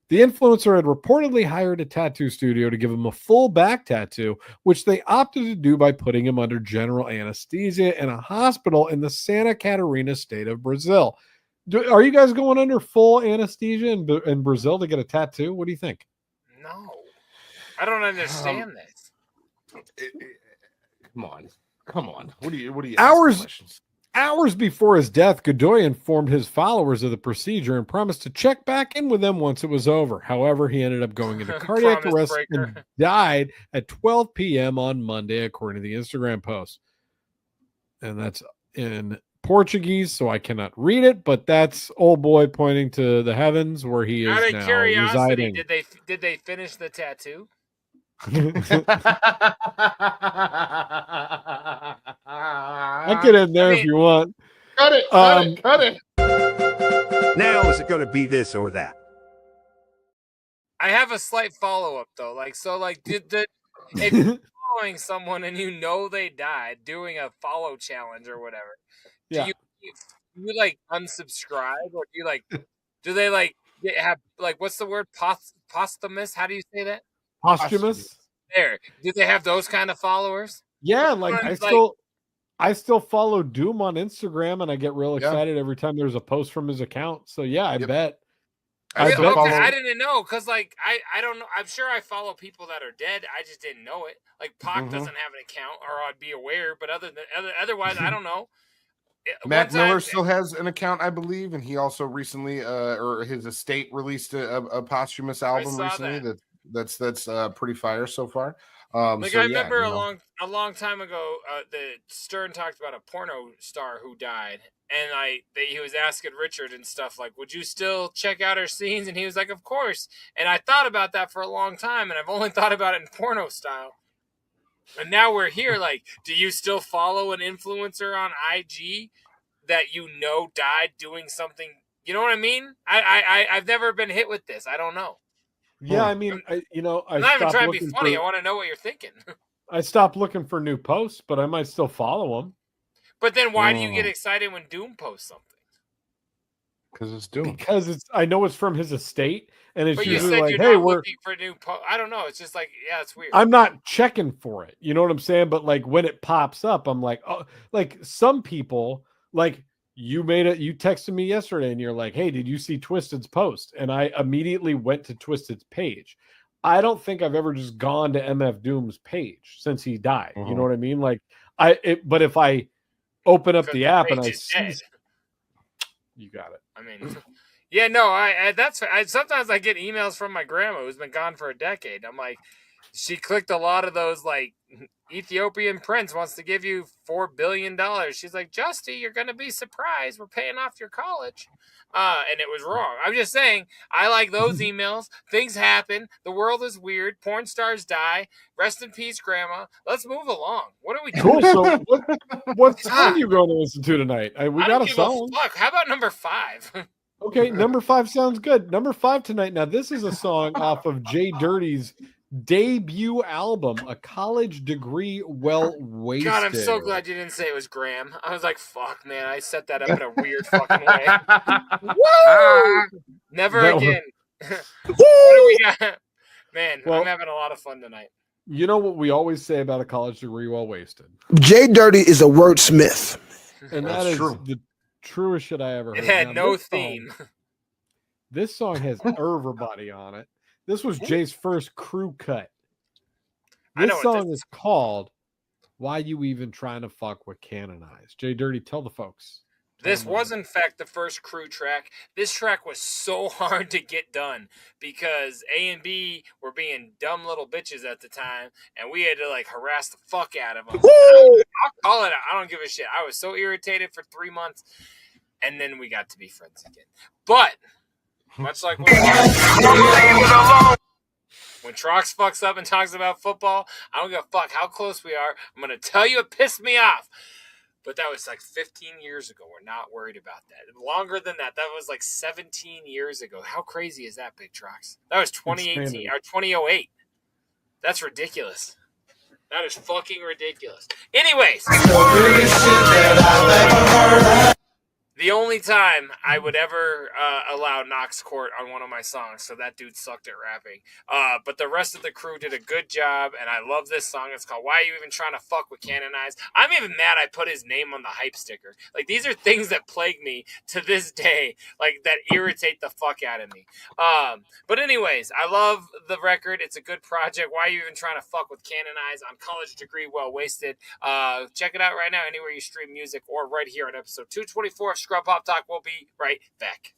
The influencer had reportedly hired a tattoo studio to give him a full back tattoo, which they opted to do by putting him under general anesthesia in a hospital in the Santa Catarina state of Brazil. Are you guys going under full anesthesia in Brazil to get a tattoo? What do you think? No. I don't understand this. Come on. What do you Hours before his death, Godoy informed his followers of the procedure and promised to check back in with them once it was over. However, he ended up going into cardiac arrest and died at 12 p.m. on Monday, according to the Instagram post. And that's in Portuguese, so I cannot read it, but that's old boy pointing to the heavens where he is now residing. Did they finish the tattoo? I get in there if you want. Cut it. Now is it going to be this or that? I have a slight follow-up though. If you're following someone and you know they died doing a follow challenge or whatever, do you like unsubscribe or do they have what's the word posthumous? How do you say that? Posthumous. There. Do they have those kind of followers? Yeah, I still follow Doom on Instagram, and I get real excited every time there's a post from his account. So yeah, I bet. I didn't know because I don't know. I'm sure I follow people that are dead. I just didn't know it. Like Pac doesn't have an account, or I'd be aware. But otherwise, I don't know. Matt Miller still has an account, I believe, and he also recently, or his estate released a posthumous album recently. That's pretty fire so far. I remember a long time ago, the Stern talked about a porno star who died, and he was asking Richard and stuff like, "Would you still check out her scenes?" And he was like, "Of course." And I thought about that for a long time, and I've only thought about it in porno style. And now we're here. Do you still follow an influencer on IG that died doing something? You know what I mean? I've never been hit with this. I don't know. Yeah, I mean, I'm not even trying to be funny. I want to know what you're thinking. I stopped looking for new posts, but I might still follow them. But then why do you get excited when Doom posts something? Because it's doomed. Because I know it's from his estate, and it's But you usually said like, you're hey, not we're. looking for new. I don't know. It's just like, yeah, it's weird. I'm not checking for it. You know what I'm saying? But like when it pops up, I'm like, oh, like some people, like you texted me yesterday, and you're like, hey, did you see Twisted's post? And I immediately went to Twisted's page. I don't think I've ever just gone to MF Doom's page since he died. You know what I mean? Like but if I open up the app and I see, you got it. I mean, yeah, no, sometimes I get emails from my grandma who's been gone for a decade. I'm like, she clicked a lot of those, like, Ethiopian prince wants to give you $4 billion. She's like, Justy, you're going to be surprised. We're paying off your college. And it was wrong. I'm just saying, I like those emails. Things happen. The world is weird. Porn stars die. Rest in peace, Grandma. Let's move along. What are we doing? Cool. So what song are you going to listen to tonight? We got a song. How about number 5? Okay, number 5 sounds good. Number 5 tonight. Now, this is a song off of JDirty's debut album, A College Degree Well Wasted. God, I'm so glad you didn't say it was Graham. I was like, fuck, man, I set that up in a weird fucking way. Woo! Never again. What do we got? Man, I'm having a lot of fun tonight. You know what we always say about A College Degree Well Wasted? JDirty is a wordsmith. And that is true. The truest shit I ever heard. It had no theme. This song has everybody on it. This was Jay's first crew cut. This song is called Why You Even Trying to Fuck with Canonize. JDirty, tell the folks. This was, in fact, the first crew track. This track was so hard to get done because A and B were being dumb little bitches at the time, and we had to, like, harass the fuck out of them. I'll call it out. I don't give a shit. I was so irritated for 3 months, and then we got to be friends again. But much like when Trox fucks up and talks about football, I don't give a fuck how close we are. I'm going to tell you it pissed me off. But that was like 15 years ago. We're not worried about that. Longer than that. That was like 17 years ago. How crazy is that, Big Trox? That was 2018 or 2008. That's ridiculous. That is fucking ridiculous. Anyways. The only time I would ever allow Knox Court on one of my songs, so that dude sucked at rapping. But the rest of the crew did a good job, and I love this song. It's called Why Are You Even Trying to Fuck with Canonize? I'm even mad I put his name on the hype sticker. Like, these are things that plague me to this day, like, that irritate the fuck out of me. But anyways, I love the record. It's a good project. Why Are You Even Trying to Fuck with Canonize on College Degree Well Wasted? Check it out right now anywhere you stream music or right here on episode 224 of Scrub Pop Talk. We'll be right back.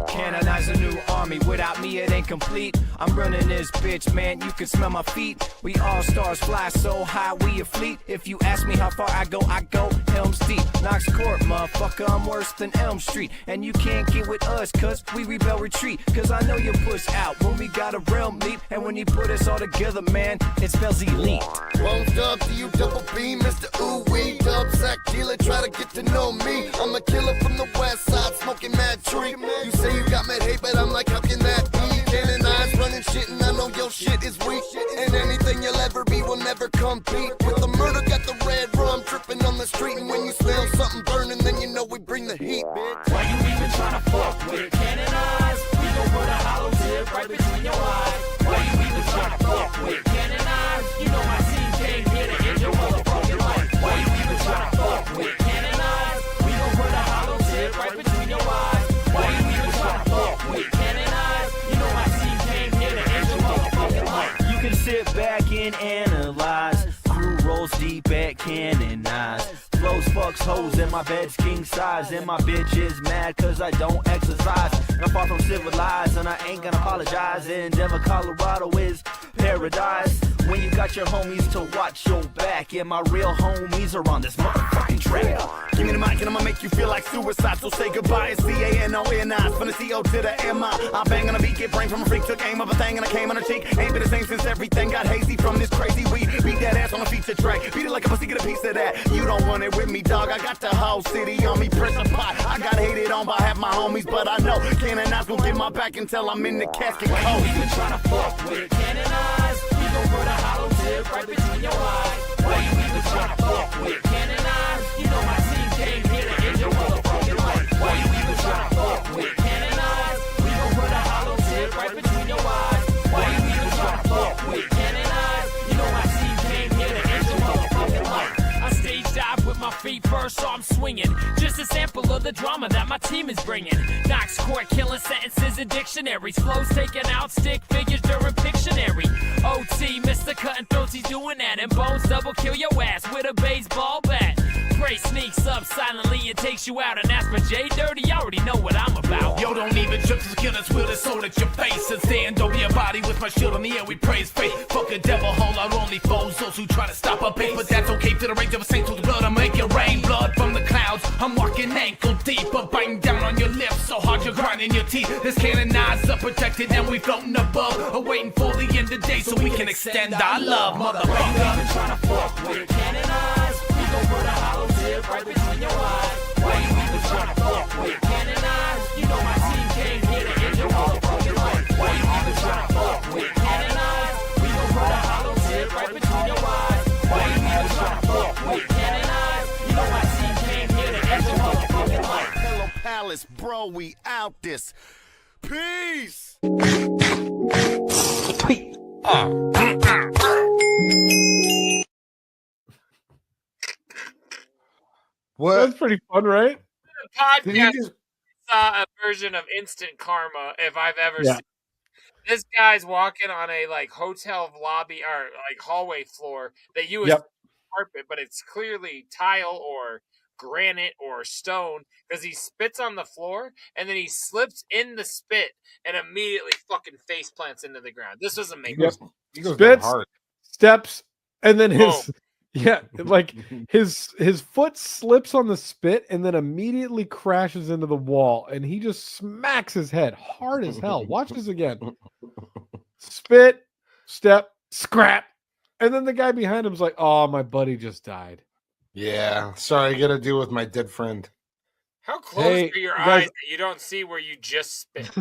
Canonize a new army. Without me, it ain't complete. I'm running this bitch, man. You can smell my feet. We all stars fly so high, we a fleet. If you ask me how far I go Helm's Deep. Knox Court, motherfucker, I'm worse than Elm Street. And you can't get with us, cause we rebel retreat. Cause I know you push out when we got a realm leap. And when you put us all together, man, it spells elite. Won't up to you, double B, Mr. Ooh-wee, dub sack dealer, try to get to know me. I'm a killer from the west side, smoking mad tree. You say you got mad hate, but I'm like, how can that be? Canonize running shit, and I know your shit is weak. And anything you'll ever be will never compete. With the murder, got the red rum dripping on the street. And when you smell something burning, then you know we bring the heat, bitch. Why you even trying to fuck with Canonize? We gon' put a hollow tip right between your eyes. Why you even trying to fuck with Canonize? You know my team came here to end your motherfucking life. Why you even trying to fuck with Canonize? We gon' put a hollow tip right between your eyes. Why you even trying to fuck with Canonize? You know my team came here to end your motherfucking life. You can sit back and analyze. Crew rolls deep at Canonize. Flows, fucks, hoes, and my bed's king size. And my bitch is mad cause I don't exercise. And I'm far from civilized and I ain't gonna apologize. And Denver, Colorado is paradise. When you got your homies to watch your back. And my real homies are on this motherfucking track. Give me the mic and I'ma make you feel like suicide. So say goodbye, it's C-A-N-O-N-I. From the C-O to the M-I. I'm banging a beat Get brain from a freak, took aim of a thing and I came on her cheek. Ain't been the same since everything got hazy from this crazy weed. Beat that ass on a feature track. Beat it like a pussy, get a piece of that. You don't want it with me, dog. I got the whole city on me, pressure pot. I got hated on by half my homies, but I know Canonize gon' get my back until I'm in the casket. Oh, we been tryna fuck with Canonize. We gon' put a hollow tip right between your eyes. Why you even tryna fuck with Canonize? You know my team came here to end your motherfucking life. Why you even tryna fuck with Canonize? We gon' put a hollow tip right between your eyes. Why you even tryna fuck with Canonize? You know my team came here to end your motherfucking life. I stage dive with my feet first, so I'm swinging. Just a sample of the drama that my team is bringing. Knox court killing sentences in dictionaries. Flows taking out stick figures during Pictionary. OT, Mr. Cutting Throats, he's doing that. And Bones double kill your ass with a baseball bat. Prey sneaks up silently and takes you out. And as for JDirty, you already know what I'm about. Yo, don't even trip to kill this will, it's so at your face. And stand over your body with my shield on the air, we praise faith. Fuck a devil, hold our only foes, those who try to stop our pace. But that's okay, to the range of a saint whose blood, I'll make it rain. Blood from the clouds, I'm walking ankle deep. But biting down on your lips, so hard you're grinding your teeth. This Canonize are protected and we floating above. Waiting for the end of the day so we can extend our love, motherfucker. We been tryna fuck with Canonize. We gon' put a hollow tip right between your eyes. Why you even tryna fuck with Canonize? You know my team came here to end your motherfucking life. Why you even tryna fuck with Canonize? We gon' put a hollow tip right between your eyes. Why you even tryna fuck with Canonize? You know my team came here to end your motherfucking life. Hello Palace, bro, we out this. Peace! What? That's pretty fun, right? The podcast saw a version of Instant Karma if I've ever seen. This guy's walking on a like hotel lobby or like hallway floor that you as carpet, but it's clearly tile or granite or stone because he spits on the floor and then he slips in the spit and immediately fucking face plants into the ground. This was amazing. He goes Spits, hard. steps, and then his like his foot slips on the spit and then immediately crashes into the wall and he just smacks his head hard as hell. Watch this again. Spit, step, scrap, and then the guy behind him's like, "Oh, my buddy just died." Yeah, sorry, I got to deal with my dead friend. How close are your eyes that you don't see where you just spit?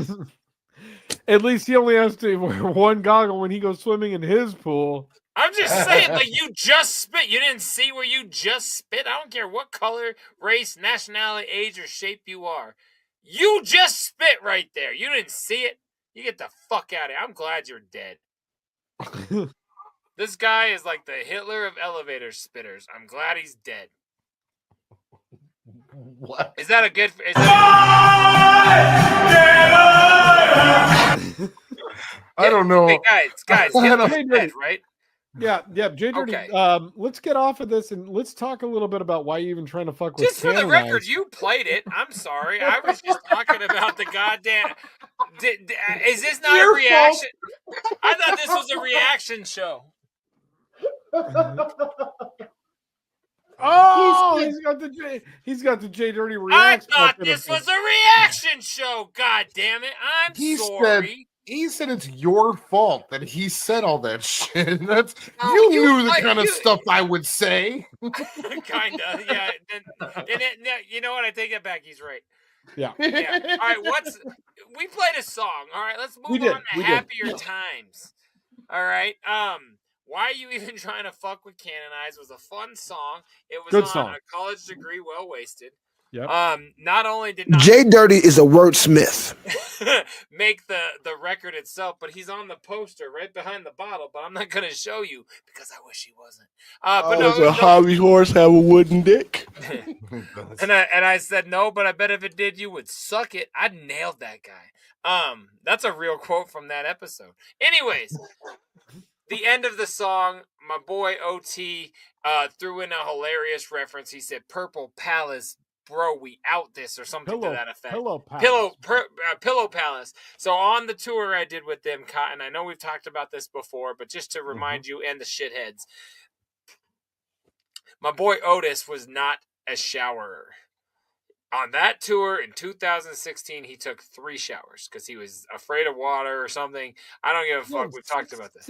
At least he only has to wear one goggle when he goes swimming in his pool. I'm just saying, like, you just spit. You didn't see where you just spit. I don't care what color, race, nationality, age, or shape you are. You just spit right there. You didn't see it. You get the fuck out of here. I'm glad you're dead. This guy is like the Hitler of elevator spitters. I'm glad he's dead. What? Is that a good... I don't know. Hey, guys, Hitler's dead, right? Yeah, JDirty. Okay. Let's get off of this and let's talk a little bit about why you're even trying to fuck with Just for the record, you played it. I'm sorry. I was just talking about the goddamn... is this not a reaction? I thought this was a reaction show. Oh, he's got the JDirty reaction. I thought this was a reaction show. God damn it! I'm sorry. He said it's your fault that he said all that shit. That's you knew the kind of stuff I would say. Kinda, yeah. And you know what? I take it back. He's right. Yeah. All right. We played a song. All right. Let's move on to happier times. All right. Why Are You Even Trying to Fuck with Canonize was a fun song. It was Good on song. A college degree, well wasted. Yep. Not only did JDirty is a wordsmith. make the record itself, but he's on the poster right behind the bottle. But I'm not going to show you because I wish he wasn't. But does a hobby horse have a wooden dick? and I said no, but I bet if it did, you would suck it. I nailed that guy. That's a real quote from that episode. Anyways. The end of the song, my boy OT threw in a hilarious reference. He said, "Purple Palace, bro, we out this," or something to that effect. Pillow Palace. So on the tour I did with them, Cotton, I know we've talked about this before, but just to remind you and the shitheads, my boy Otis was not a showerer. On that tour in 2016, he took 3 showers because he was afraid of water or something. I don't give a fuck. We've talked about this.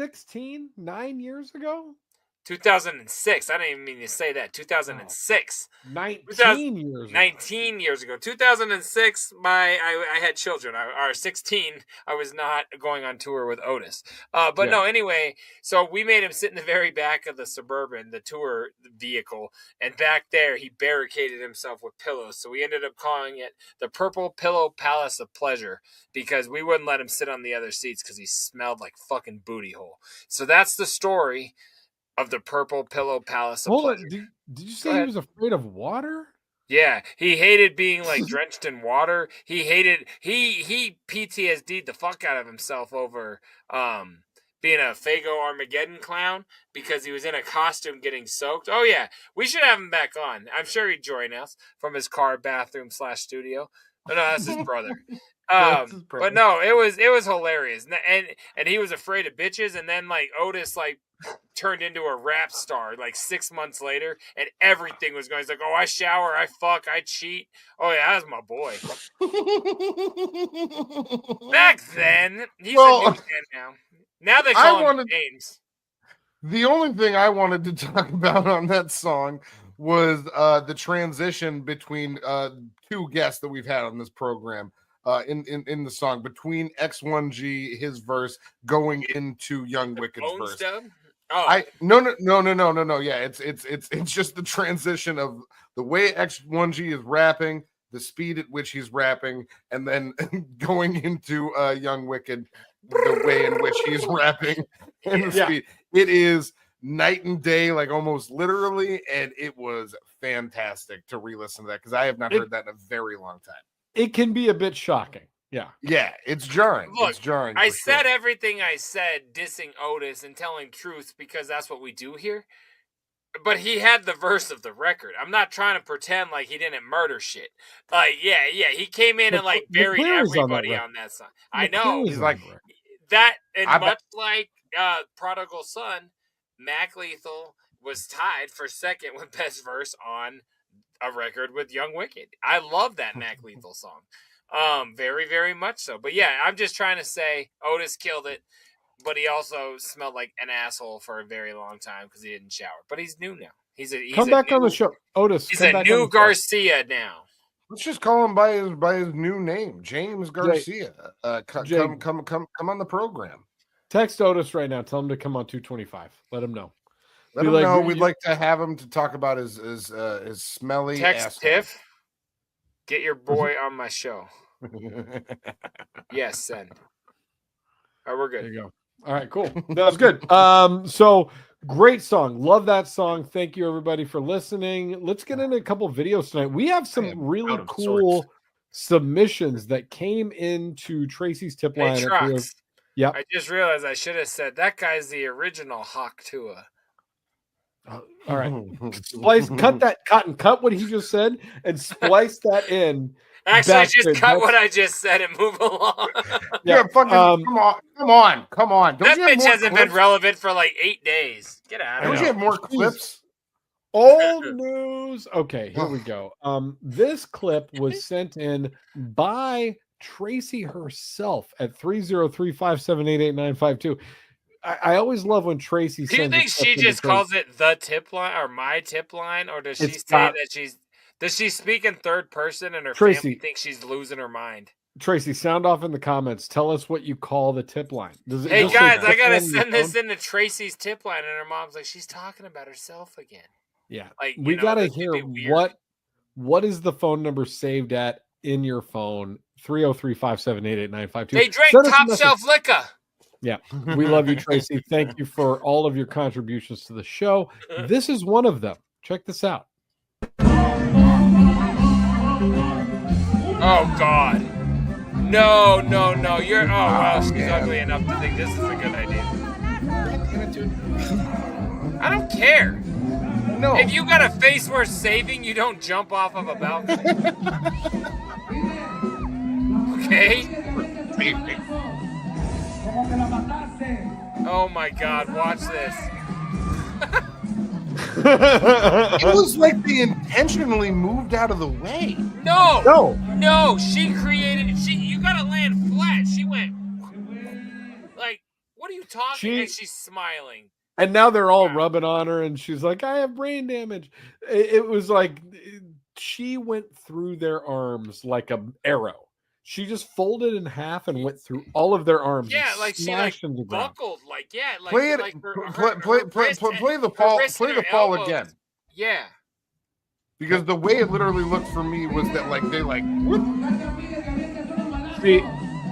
9 years ago? 2006. I didn't even mean to say that. 2006. 19 years ago. 2006, I had children. Or 16, I was not going on tour with Otis. No, anyway, so we made him sit in the very back of the Suburban, the tour vehicle, and back there he barricaded himself with pillows. So we ended up calling it the Purple Pillow Palace of Pleasure because we wouldn't let him sit on the other seats because he smelled like fucking booty hole. So that's the story of the Purple Pillow Palace of Pleasure. Did you say he was afraid of water? Yeah, he hated being like drenched in water. He PTSD'd the fuck out of himself over being a Fago Armageddon clown because he was in a costume getting soaked. Oh yeah, we should have him back on. I'm sure he'd join us from his car bathroom /studio. No, that's his brother. But no, it was hilarious, and he was afraid of bitches, and then like Otis like turned into a rap star like 6 months later, and everything was going. He's like, oh, I shower, I fuck, I cheat. Oh yeah, that's my boy. Back then, he's a new man now. Now they call him names. The only thing I wanted to talk about on that song was the transition between 2 guests that we've had on this program. In the song between X1G, his verse going into Young Wicked's verse. Oh, No. Yeah, it's just the transition of the way X1G is rapping, the speed at which he's rapping, and then going into Young Wicked, the way in which he's rapping and the speed. It is night and day, like almost literally, and it was fantastic to re-listen to that because I have not heard that in a very long time. It can be a bit shocking. Yeah, it's jarring. Look, it's jarring. I said everything I said dissing Otis and telling truth because that's what we do here. But he had the verse of the record. I'm not trying to pretend like he didn't murder shit. Like, yeah, he came in and like buried everybody on that song. I know. He's like that, and much like Prodigal Son, Mac Lethal was tied for second with best verse on a record with Young Wicked. I love that Mac Lethal song. Very, very much so. But yeah, I'm just trying to say Otis killed it, but he also smelled like an asshole for a very long time because he didn't shower. But he's new now. He's come back on the show, Otis. He's a new Garcia now. Let's just call him by his new name, James Garcia. Come on the program. Text Otis right now. Tell him to come on 225. Let him know. Let him know we'd like to have him to talk about his smelly. Text asshole. Tiff. Get your boy on my show. Yes, send. All right, we're good. There you go. All right, cool. That was good. So great song. Love that song. Thank you everybody for listening. Let's get into a couple videos tonight. We have some really cool submissions that came into Tracy's tip line. Hey, Trox. Yeah. I just realized I should have said that guy's the original Hawk Tua. All right. Cut what he just said and splice that in. Actually, just cut what I just said and move along. Fucking come on. That bitch hasn't been relevant for like 8 days. Get out of here. Don't you have more clips? Old news. Okay, here we go. This clip was sent in by Tracy herself at 303-578-8952. I always love when Tracy. Do you think she just calls it the tip line or my tip line, or does she say that does she speak in third person and her family thinks she's losing her mind? Tracy, sound off in the comments. Tell us what you call the tip line. Hey guys, I gotta send this into Tracy's tip line, and her mom's like, she's talking about herself again. Yeah, like we gotta hear what is the phone number saved at in your phone? 303-578-8952. They drank top shelf liquor. Yeah, we love you, Tracy. Thank you for all of your contributions to the show. This is one of them. Check this out. Oh, God. No. You're. Oh, wow. She's ugly enough to think this is a good idea. I don't care. No. If you got a face worth saving, you don't jump off of a balcony. Okay? Oh my God, watch this. It was like they intentionally moved out of the way. No. She created. You gotta land flat. She went like, what are you talking? And she's smiling. And now they're all rubbing on her, and she's like, "I have brain damage." It was like she went through their arms like an arrow. She just folded in half and went through all of their arms. Yeah, like she like buckled, like play it. Play the fall. Play the fall again. Yeah. Because the way it literally looked for me was that like they like. Whoop. See,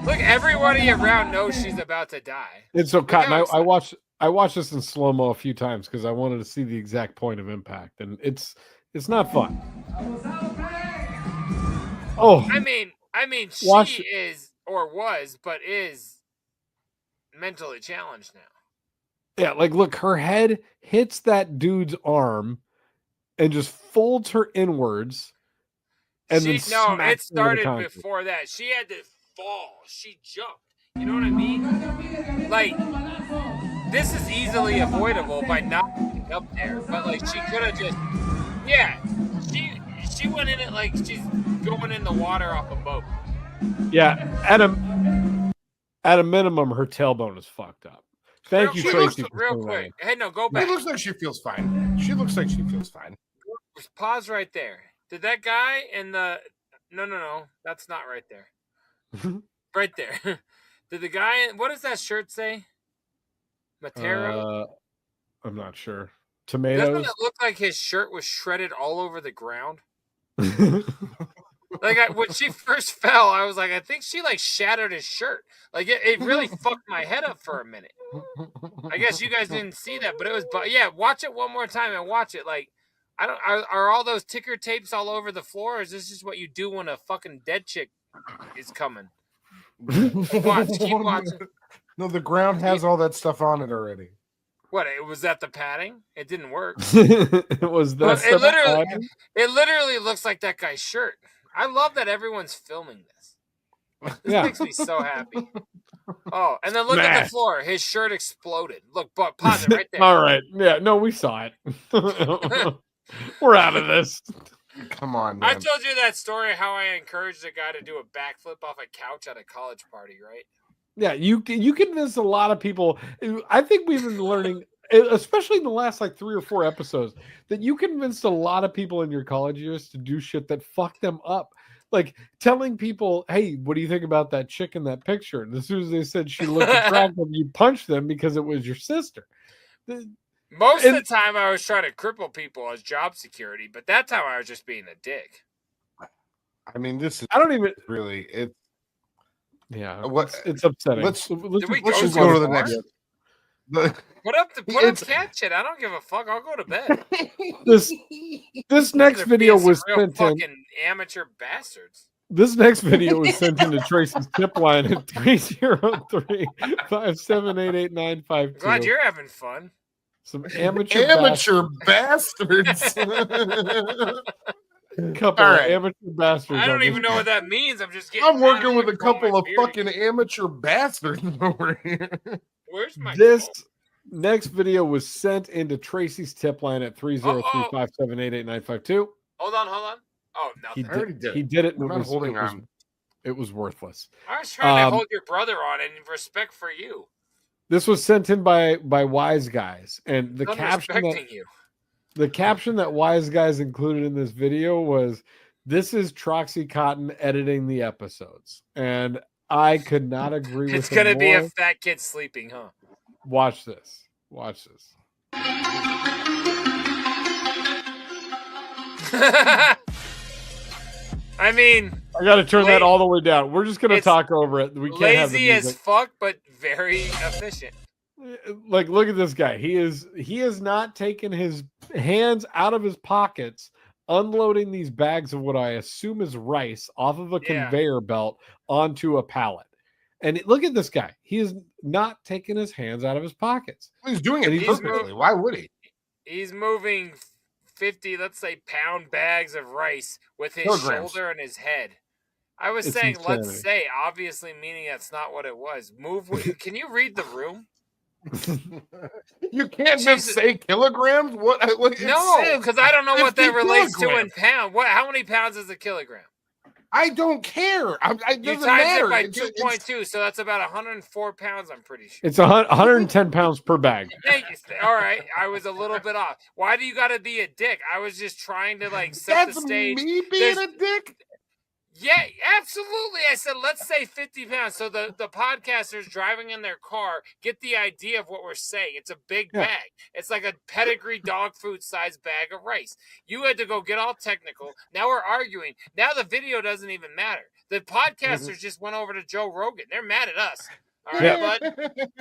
look, everybody around knows she's about to die. And so, Cotton, I watched this in slow-mo a few times because I wanted to see the exact point of impact, and it's not fun. Oh, I mean, she is or was, but is mentally challenged now. Yeah, like look, her head hits that dude's arm and just folds her inwards. And then it started before that. She had to fall. She jumped. You know what I mean? Like, this is easily avoidable by not getting up there. But like, she could have just, she went in it like she's going in the water off a boat. Yeah, at a minimum, her tailbone is fucked up. Thank you, Tracy. Real quick. Hey, no, go back. It looks like she feels fine. She looks like she feels fine. Pause right there. Did that guy in the... No. That's not right there. Right there. Did the guy... What does that shirt say? Matero? I'm not sure. Tomatoes? Doesn't it look like his shirt was shredded all over the ground? Like, when she first fell, I was like, I think she, like, shattered his shirt. Like, it really fucked my head up for a minute. I guess you guys didn't see that, but it was... But yeah, watch it one more time and watch it. Like, I don't... Are all those ticker tapes all over the floor, or is this just what you do when a fucking dead chick is coming? Keep watching. No, the ground has all that stuff on it already. What? It was that the padding? It didn't work. It was that. It literally looks like that guy's shirt. I love that everyone's filming this. This makes me so happy. Oh, and then look at the floor. His shirt exploded. Look, pause it right there. All right. Yeah, no, we saw it. We're out of this. Come on, man. I told you that story how I encouraged a guy to do a backflip off a couch at a college party, right? Yeah, you convinced a lot of people. I think we've been learning, especially in the last like 3 or 4 episodes, that you convinced a lot of people in your college years to do shit that fucked them up. Like telling people, hey, what do you think about that chick in that picture? And as soon as they said she looked attractive, you punched them because it was your sister. Most of the time I was trying to cripple people as job security, but that time I was just being a dick. I mean, this is... I don't even... Really, it's... Yeah, it's upsetting. Let's just go to the next... Put up cat shit. I don't give a fuck. I'll go to bed. This next video was sent in. Fucking amateur bastards. This next video was sent into Tracy's tip line at 303-578-8952. Glad you're having fun. Some amateur bastards. Couple of amateur bastards. I don't even know what that means. I'm working with a couple of fucking amateur bastards over here. Where's my This next video was sent into Tracy's tip line at 303-578-8952. Hold on. Oh, nothing. He did it. I'm not holding on. It was worthless. I was trying to hold your brother on in respect for you. This was sent in by Wise Guys, and the caption that Wise Guys included in this video was, "This is Troxy Cotton editing the episodes," and I could not agree with. It's gonna be a fat kid sleeping, huh? Watch this. I mean, I got to turn that all the way down. We're just gonna talk over it. We can't have the music. Lazy as fuck, but very efficient. Like, look at this guy. He has not taken his hands out of his pockets, unloading these bags of what I assume is rice off of a conveyor belt onto a pallet. And look at this guy. He is not taking his hands out of his pockets. He's doing it perfectly. Why would he? He's moving 50, let's say, pound bags of rice with his shoulder and his head. I was saying, insanity. Let's say, obviously meaning that's not what it was. Can you read the room? You can't just say kilograms. No, because I don't know what that relates to in pound. How many pounds is a kilogram? I don't care. It You doesn't times matter. it by 2.2, so that's about 104 pounds, I'm pretty sure. It's 110 pounds per bag. Thank you. All right, I was a little bit off. Why do you got to be a dick? I was just trying to like set the stage. Me being a dick? Yeah, absolutely. I said, let's say 50 pounds. So the podcasters driving in their car get the idea of what we're saying. It's a big bag. It's like a pedigree dog food size bag of rice. You had to go get all technical. Now we're arguing. Now the video doesn't even matter. The podcasters just went over to Joe Rogan. They're mad at us. All right, bud?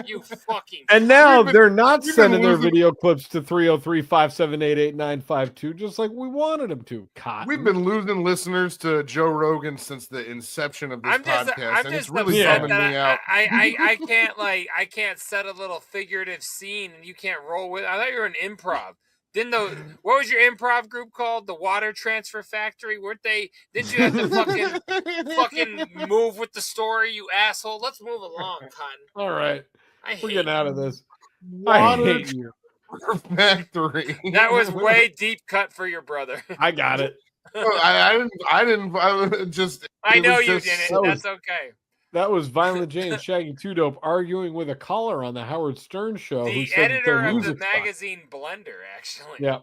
You fucking... And now they're not sending their video clips to 303-578-8952, just like we wanted them to. Cotton. We've been losing listeners to Joe Rogan since the inception of this podcast, and it's really bumming me out. I can't set a little figurative scene and you can't roll with it. I thought you were an improv. What was your improv group called? The Water Transfer Factory? Did you have to fucking move with the story, you asshole? Let's move along, Cotton. All right. We're getting out of this. Water I hate you. Factory. That was way deep cut for your brother. I got it. I didn't. I know you didn't. That's okay. That was Violent J and Shaggy Two Dope arguing with a caller on the Howard Stern show. The editor of the magazine Blender, actually. Yeah.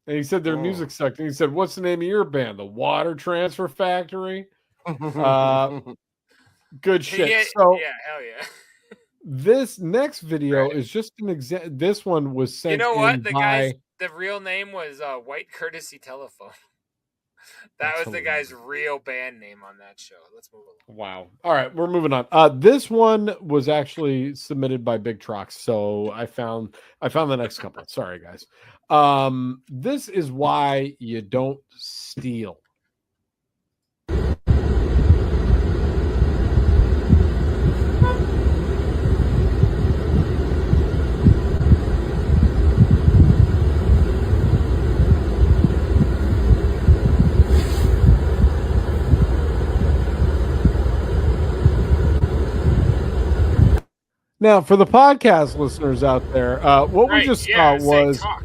And he said their music sucked. And he said, "What's the name of your band? The Water Transfer Factory?" Good shit. Yeah, so, hell yeah. This next video is just an example. This one was sent. You know what? The real name was White Courtesy Telephone. That was the guy's real band name on that show. Let's move on. Wow. All right, we're moving on. This one was actually submitted by Big Trox, so I found the next couple. Sorry, guys. This is why you don't steal. Now, for the podcast listeners out there, what we just saw was I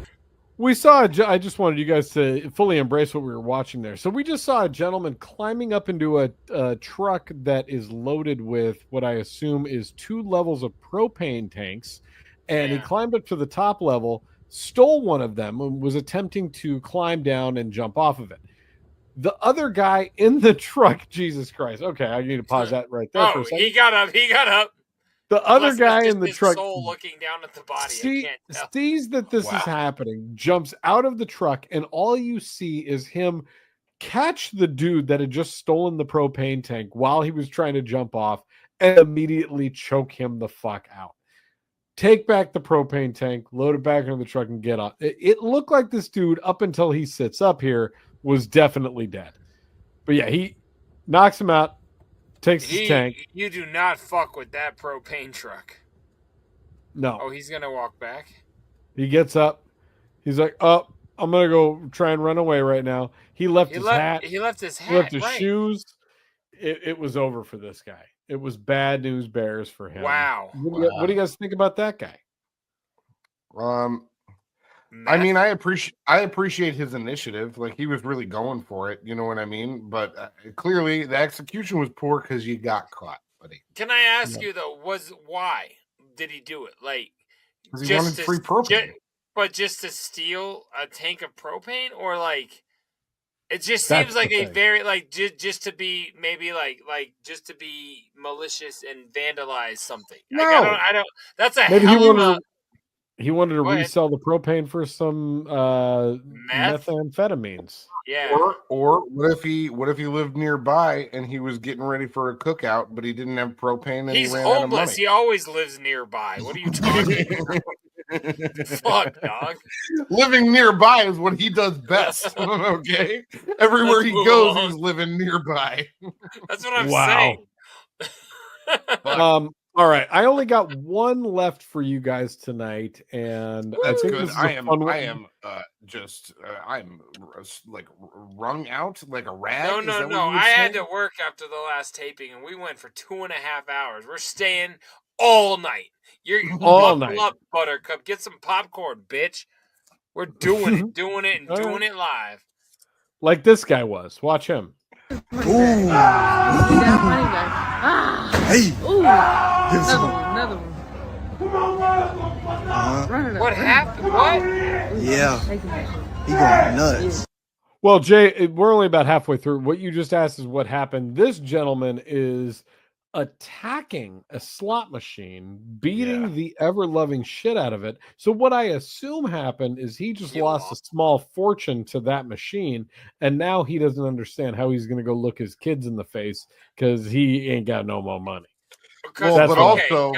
just wanted you guys to fully embrace what we were watching there. So we just saw a gentleman climbing up into a truck that is loaded with what I assume is 2 levels of propane tanks. And he climbed up to the top level, stole one of them, and was attempting to climb down and jump off of it. The other guy in the truck, Jesus Christ. Okay, I need to pause that right there for a second. He got up. The other guy in the truck soul looking down at the body. Sees that this is happening, jumps out of the truck, and all you see is him catch the dude that had just stolen the propane tank while he was trying to jump off and immediately choke him the fuck out. Take back the propane tank, load it back into the truck, and get on. It looked like this dude, up until he sits up here, was definitely dead. But yeah, he knocks him out. Takes his tank. You do not fuck with that propane truck. No. Oh, he's gonna walk back. He gets up. He's like, "Oh, I'm gonna go try and run away right now." He left his hat. He left his hat. He left his shoes. It was over for this guy. It was bad news bears for him. Wow. What do you guys think about that guy? I mean, I appreciate his initiative. Like, he was really going for it. You know what I mean? But clearly, the execution was poor because you got caught, buddy. Can I ask you though? Why did he do it? Like, because he wanted free propane, but just to steal a tank of propane, or like, it just seems like a very just to be maybe like just to be malicious and vandalize something. No, like, I don't. That's a maybe hell he wanted to resell the propane for some methamphetamines. Yeah. Or what if he lived nearby and he was getting ready for a cookout, but he didn't have propane and he's he ran homeless. out of money. He always lives nearby. What are you talking about? Fuck, dog. Living nearby is what he does best. Okay. Everywhere he goes, he's living nearby. That's what I'm saying. All right, I only got one left for you guys tonight, and I think this is I'm like wrung out like a rag. No. I had to work after the last taping, and we went for 2.5 hours. We're staying all night. You're all night. Up, Buttercup. Get some popcorn, bitch. We're doing it, doing it live. Like this guy was. Watch him. Ooh. Hey. Give some. Another one. What happened? What? Yeah. He going nuts. Well, Jay, we're only about halfway through. What you just asked is what happened. This gentleman is attacking a slot machine, beating the ever-loving shit out of it. So what I assume happened is he just lost a small fortune to that machine, and now he doesn't understand how he's going to go look his kids in the face because he ain't got no more money. Well, but also,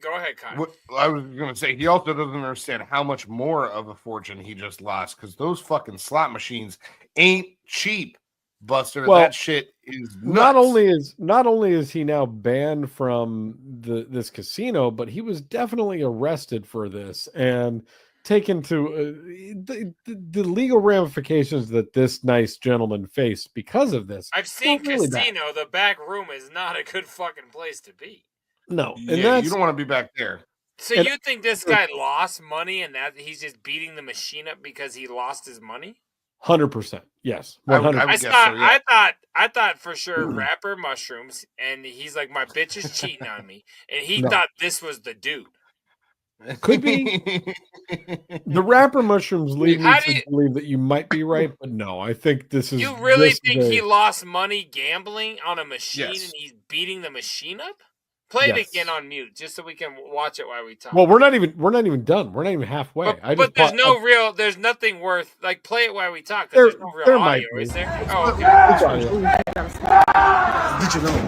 go ahead, Kyle. What I was going to say, he also doesn't understand how much more of a fortune he just lost because those fucking slot machines ain't cheap, Buster. Well, that shit is nuts. Not only is he now banned from this casino, but he was definitely arrested for this and taken to the legal ramifications that this nice gentleman faced because of this. I've seen really casino. The back room is not a good fucking place to be. No, and yeah, you don't want to be back there. So you think this guy lost money and that he's just beating the machine up because he lost his money? 100%. Yes. 100%. I thought for sure rapper mushrooms, and he's like, my bitch is cheating on me, and he thought this was the dude. Could be. The rapper mushrooms lead me to believe that you might be right, but no, I think this is. You really think he lost money gambling on a machine and he's beating the machine up? Play it again on mute, just so we can watch it while we talk. Well, we're not even done. We're not even halfway. But there's nothing worth play it while we talk. There's no real audio, is there? Oh, okay. Get your number.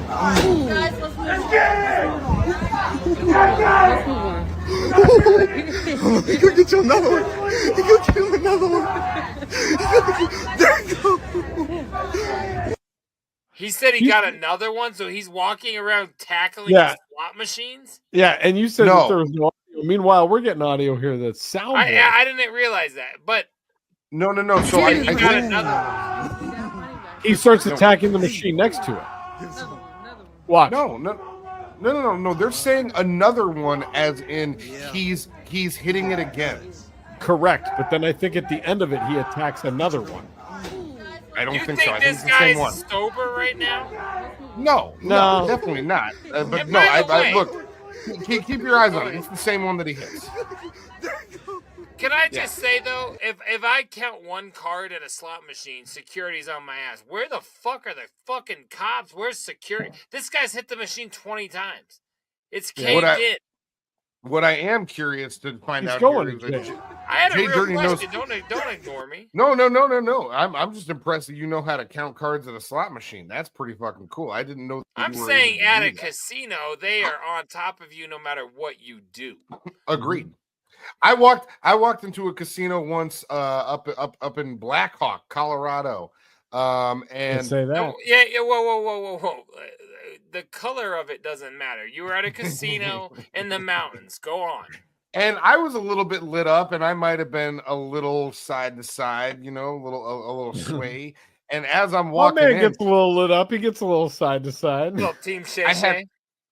He could get you another one. He could get him another one. There you go. He said he got another one, so he's walking around tackling slot machines? Yeah, and you said that there was no audio. Meanwhile, we're getting audio here that's sound. I didn't realize that, but no. So I got another one. He starts attacking the machine next to it. Watch. No. They're saying another one, as in he's hitting it again. Correct, but then I think at the end of it, he attacks another one. I don't think so. I think this guy is is sober right now? No, definitely not. But no, I look. Keep your eyes on it. It's the same one that he hits. Can I just say though, if I count one card at a slot machine, security's on my ass. Where the fuck are the fucking cops? Where's security? This guy's hit the machine 20 times. It's caved in. What I am curious to find out is I had a real question. Don't ignore me. No. I'm just impressed that you know how to count cards at a slot machine. That's pretty fucking cool. I didn't know. I'm saying at a casino, they are on top of you no matter what you do. Agreed. I walked into a casino once up in Black Hawk, Colorado. And say that. Whoa. The color of it doesn't matter. You were at a casino in the mountains. Go on. And I was a little bit lit up, and I might have been a little side to side, a little sway. And as I'm walking, my man gets a little lit up. He gets a little side to side. A little team shay.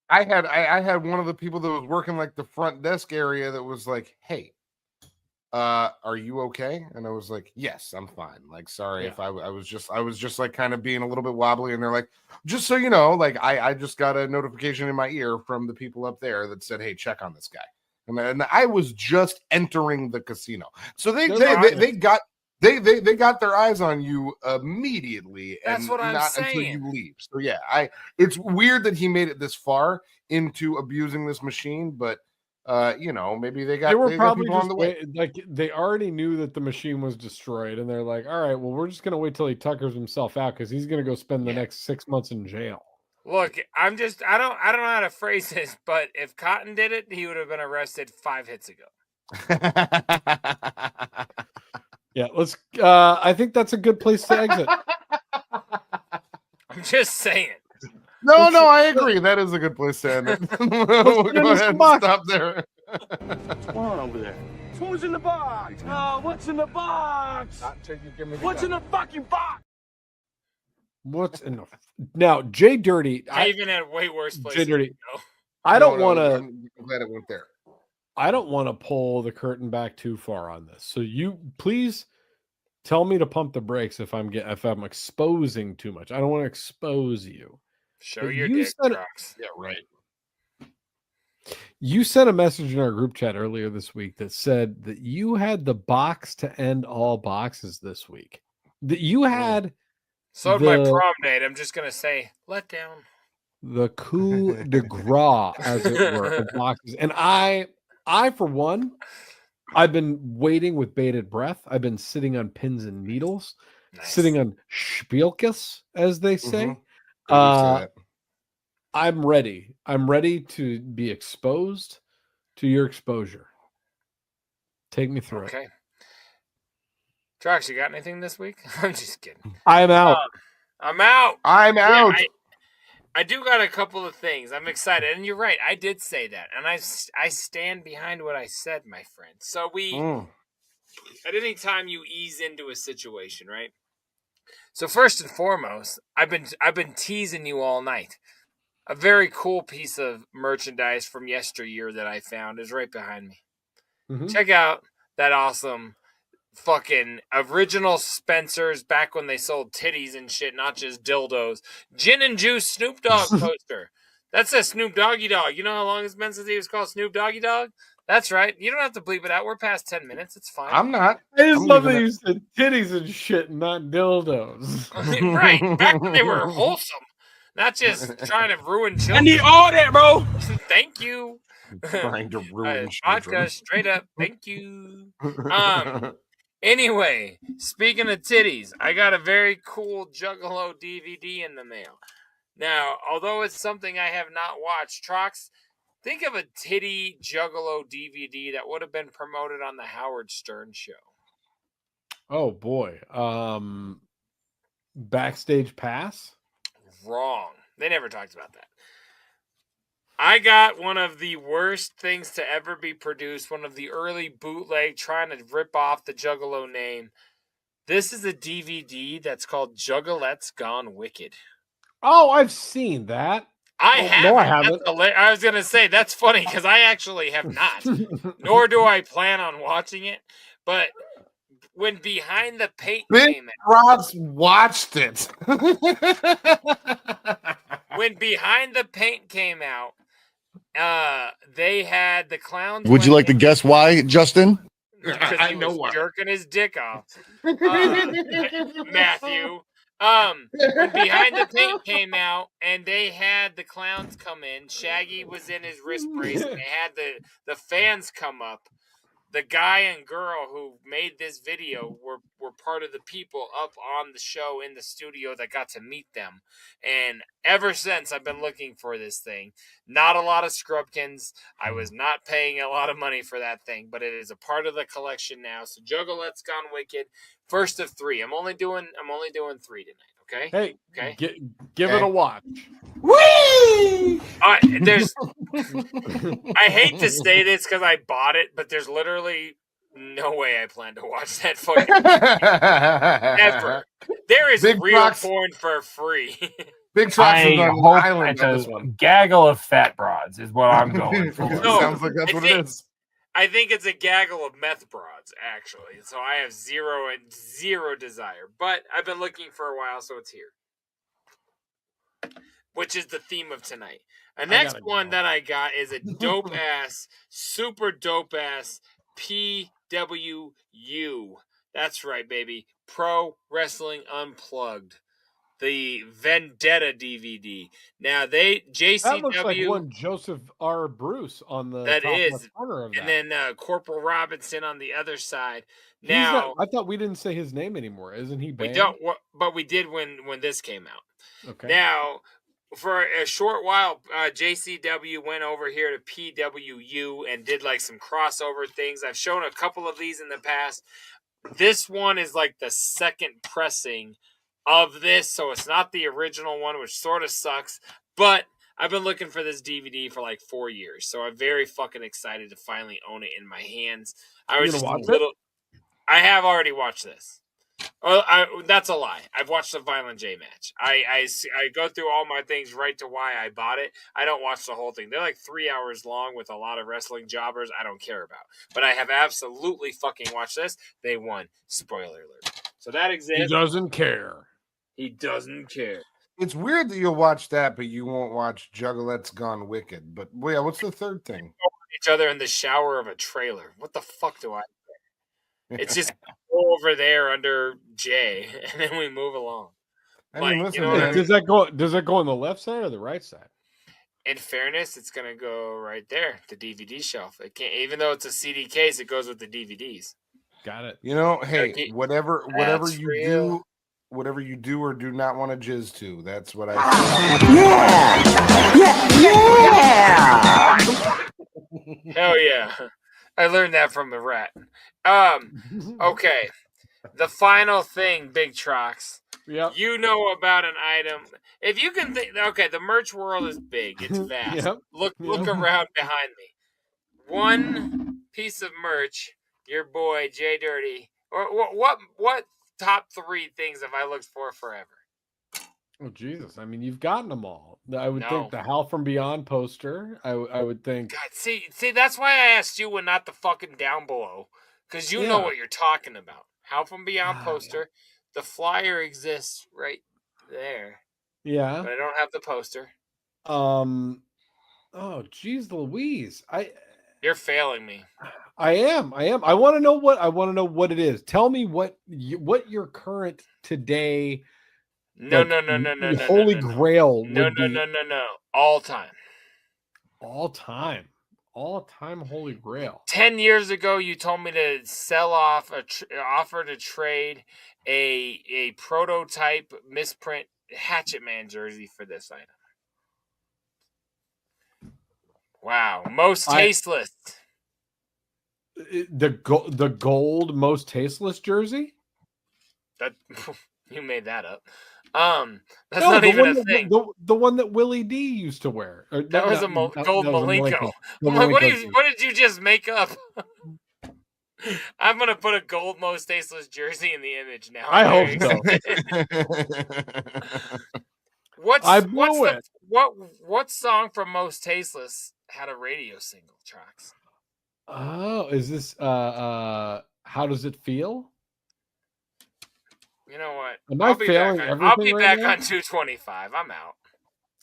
I had one of the people that was working like the front desk area that was like, "Hey, are you okay?" And I was like, "Yes, I'm fine. Like, sorry if I was just like kind of being a little bit wobbly." And they're like, "Just so you know, like I just got a notification in my ear from the people up there that said, hey, check on this guy." And I was just entering the casino, so they got their eyes on you immediately. That's what I'm saying. Until you leave. So yeah, it's weird that he made it this far into abusing this machine, but maybe they were probably on the way. Like they already knew that the machine was destroyed, and they're like, all right, well, we're just gonna wait till he tuckers himself out because he's gonna go spend the next 6 months in jail. Look, I don't know how to phrase this, but if Cotton did it, he would have been arrested 5 hits ago. Yeah, let's. I think that's a good place to exit. I'm just saying. No, I agree. That is a good place to end it. We'll go ahead and stop there. What's going on over there? Who's in the box? Oh, what's in the box? What's in the fucking box? What's in the now? JDirty. I even had way worse places. JDirty. I don't want to. I'm glad it went there. I don't want to pull the curtain back too far on this. So you please Tell me to pump the brakes if I'm exposing too much. I don't want to expose you. Show your dick, Trox. Yeah, right. You sent a message in our group chat earlier this week that said that you had the box to end all boxes this week. That you had So my prom date. I'm just gonna say, let down. The coup de grace, as it were, of boxes. And I for one, I've been waiting with bated breath. I've been sitting on pins and needles, sitting on spielkes, as they say. I'm ready. I'm ready to be exposed to your exposure. Take me through it. Okay. Trox, you got anything this week? I'm just kidding. I'm out. I'm out. I'm out. I do got a couple of things. I'm excited. And you're right. I did say that. And I stand behind what I said, my friend. So at any time you ease into a situation, right? So first and foremost, I've been teasing you all night. A very cool piece of merchandise from yesteryear that I found is right behind me. Mm-hmm. Check out that awesome fucking original Spencer's back when they sold titties and shit, not just dildos. Gin and Juice Snoop Dogg poster. That says Snoop Doggy Dog. You know how long it's been since he was called Snoop Doggy Dog? That's right. You don't have to bleep it out. We're past 10 minutes. It's fine. I'm not. I just love that you said titties and shit, not dildos. Right. Back when they were wholesome. Not just trying to ruin children. I need all that, bro. Thank you. Trying to ruin vodka straight up. Thank you. Anyway, speaking of titties, I got a very cool Juggalo DVD in the mail. Now, although it's something I have not watched, Trox, think of a titty Juggalo DVD that would have been promoted on the Howard Stern show. Oh boy. Backstage Pass? Wrong. They never talked about that. I got one of the worst things to ever be produced, one of the early bootleg trying to rip off the Juggalo name. This is a DVD that's called Juggalettes Gone Wicked. Oh, I've seen that. I haven't. I was going to say, that's funny because I actually have not. Nor do I plan on watching it. But when Behind the Paint came out. Rob's watched it. When Behind the Paint came out, they had the clowns. Would you like to guess why, Justin? I know why. Jerking his dick off. Matthew. When Behind the Paint came out and they had the clowns come in, Shaggy was in his wrist brace and they had the fans come up. The guy and girl who made this video were part of the people up on the show in the studio that got to meet them. And ever since, I've been looking for this thing. Not a lot of Scrubkins. I was not paying a lot of money for that thing, but it is a part of the collection now. So Juggalettes Gone Wicked, first of 3. I'm only doing 3 tonight. Okay. Hey. Okay. Give it a watch. Whee! I hate to say this because I bought it, but there's literally no way I plan to watch that fucking ever. There is Big real Trox. porn for free. Big Trox is on the island on this It's a one. gaggle of fat broads is what I'm going for. No, Sounds like that's what it is. I think it's a gaggle of meth broads, actually. So I have zero desire. But I've been looking for a while, so it's here. Which is the theme of tonight. The next one that I got is a dope-ass, super dope-ass PWU. That's right, baby. Pro Wrestling Unplugged. The Vendetta DVD. Now, JCW... That looks like one Joseph R. Bruce on the top left corner of that. And then Corporal Robinson on the other side. Now, I thought we didn't say his name anymore. Isn't he banned? We don't, but we did when this came out. Okay. Now, for a short while, JCW went over here to PWU and did like some crossover things. I've shown a couple of these in the past. This one is like the second pressing of this, so it's not the original one, which sort of sucks. But I've been looking for this DVD for like 4 years, so I'm very fucking excited to finally own it in my hands. I was just a little. I have already watched this. That's a lie. I've watched the Violent J match. I go through all my things right to why I bought it. I don't watch the whole thing. They're like 3 hours long with a lot of wrestling jobbers I don't care about. But I have absolutely fucking watched this. They won. Spoiler alert. So that exists. He doesn't care. He doesn't care. It's weird that you'll watch that, but you won't watch Juggalettes Gone Wicked. But yeah, what's the third thing? Each other in the shower of a trailer. What the fuck do I say? It's just go over there under J, and then we move along. I mean, listen, Does that go on the left side or the right side? In fairness, it's gonna go right there, the DVD shelf. It can't, even though it's a CD case, it goes with the DVDs. Got it. You know, hey, whatever real. you do or do not want to jizz to, that's what I say. Hell yeah. I learned that from the rat. Okay. The final thing, Big Trox. Yep. You know about an item. If you can think, okay, the merch world is big. It's vast. Yep. Look around behind me. One piece of merch, your boy JDirty, or what top 3 things have I looked for forever? Oh Jesus! I mean, you've gotten them all. I would No. think the Hal from Beyond poster. I would think. God, see, that's why I asked you and not the fucking down below, because you know what you're talking about. Hal from Beyond poster. The flyer exists right there. Yeah. But I don't have the poster. Oh, geez, Louise. You're failing me. I am. I want to know what it is. Tell me what your current today. No. Holy Grail. No. All time. All time Holy Grail. 10 years ago, you told me to sell off offer to trade a prototype misprint Hatchet Man jersey for this item. Wow, most tasteless. The gold most tasteless jersey. That you made that up. That's not even a thing. The one that Willie D used to wear. That was a gold Malenko. I'm like, what did you just make up? I'm gonna put a gold most tasteless jersey in the image now. I hope so. What song from Most Tasteless had a radio single, Trox? Oh, is this How Does It Feel? You know what? I'll be back on 225. I'm out.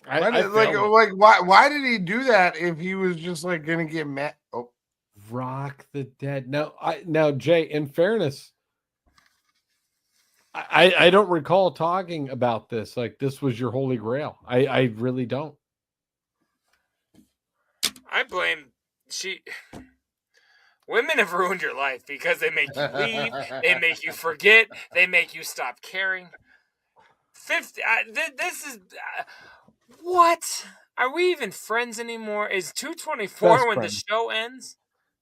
Why did he do that if he was just like gonna get mad? Oh, Rock the Dead. Now, Jay, in fairness, I don't recall talking about this. Like this was your Holy Grail. I really don't. I blame women have ruined your life because they make you leave, they make you forget, they make you stop caring. 50. This is what? Are we even friends anymore? Is 224 when the show ends?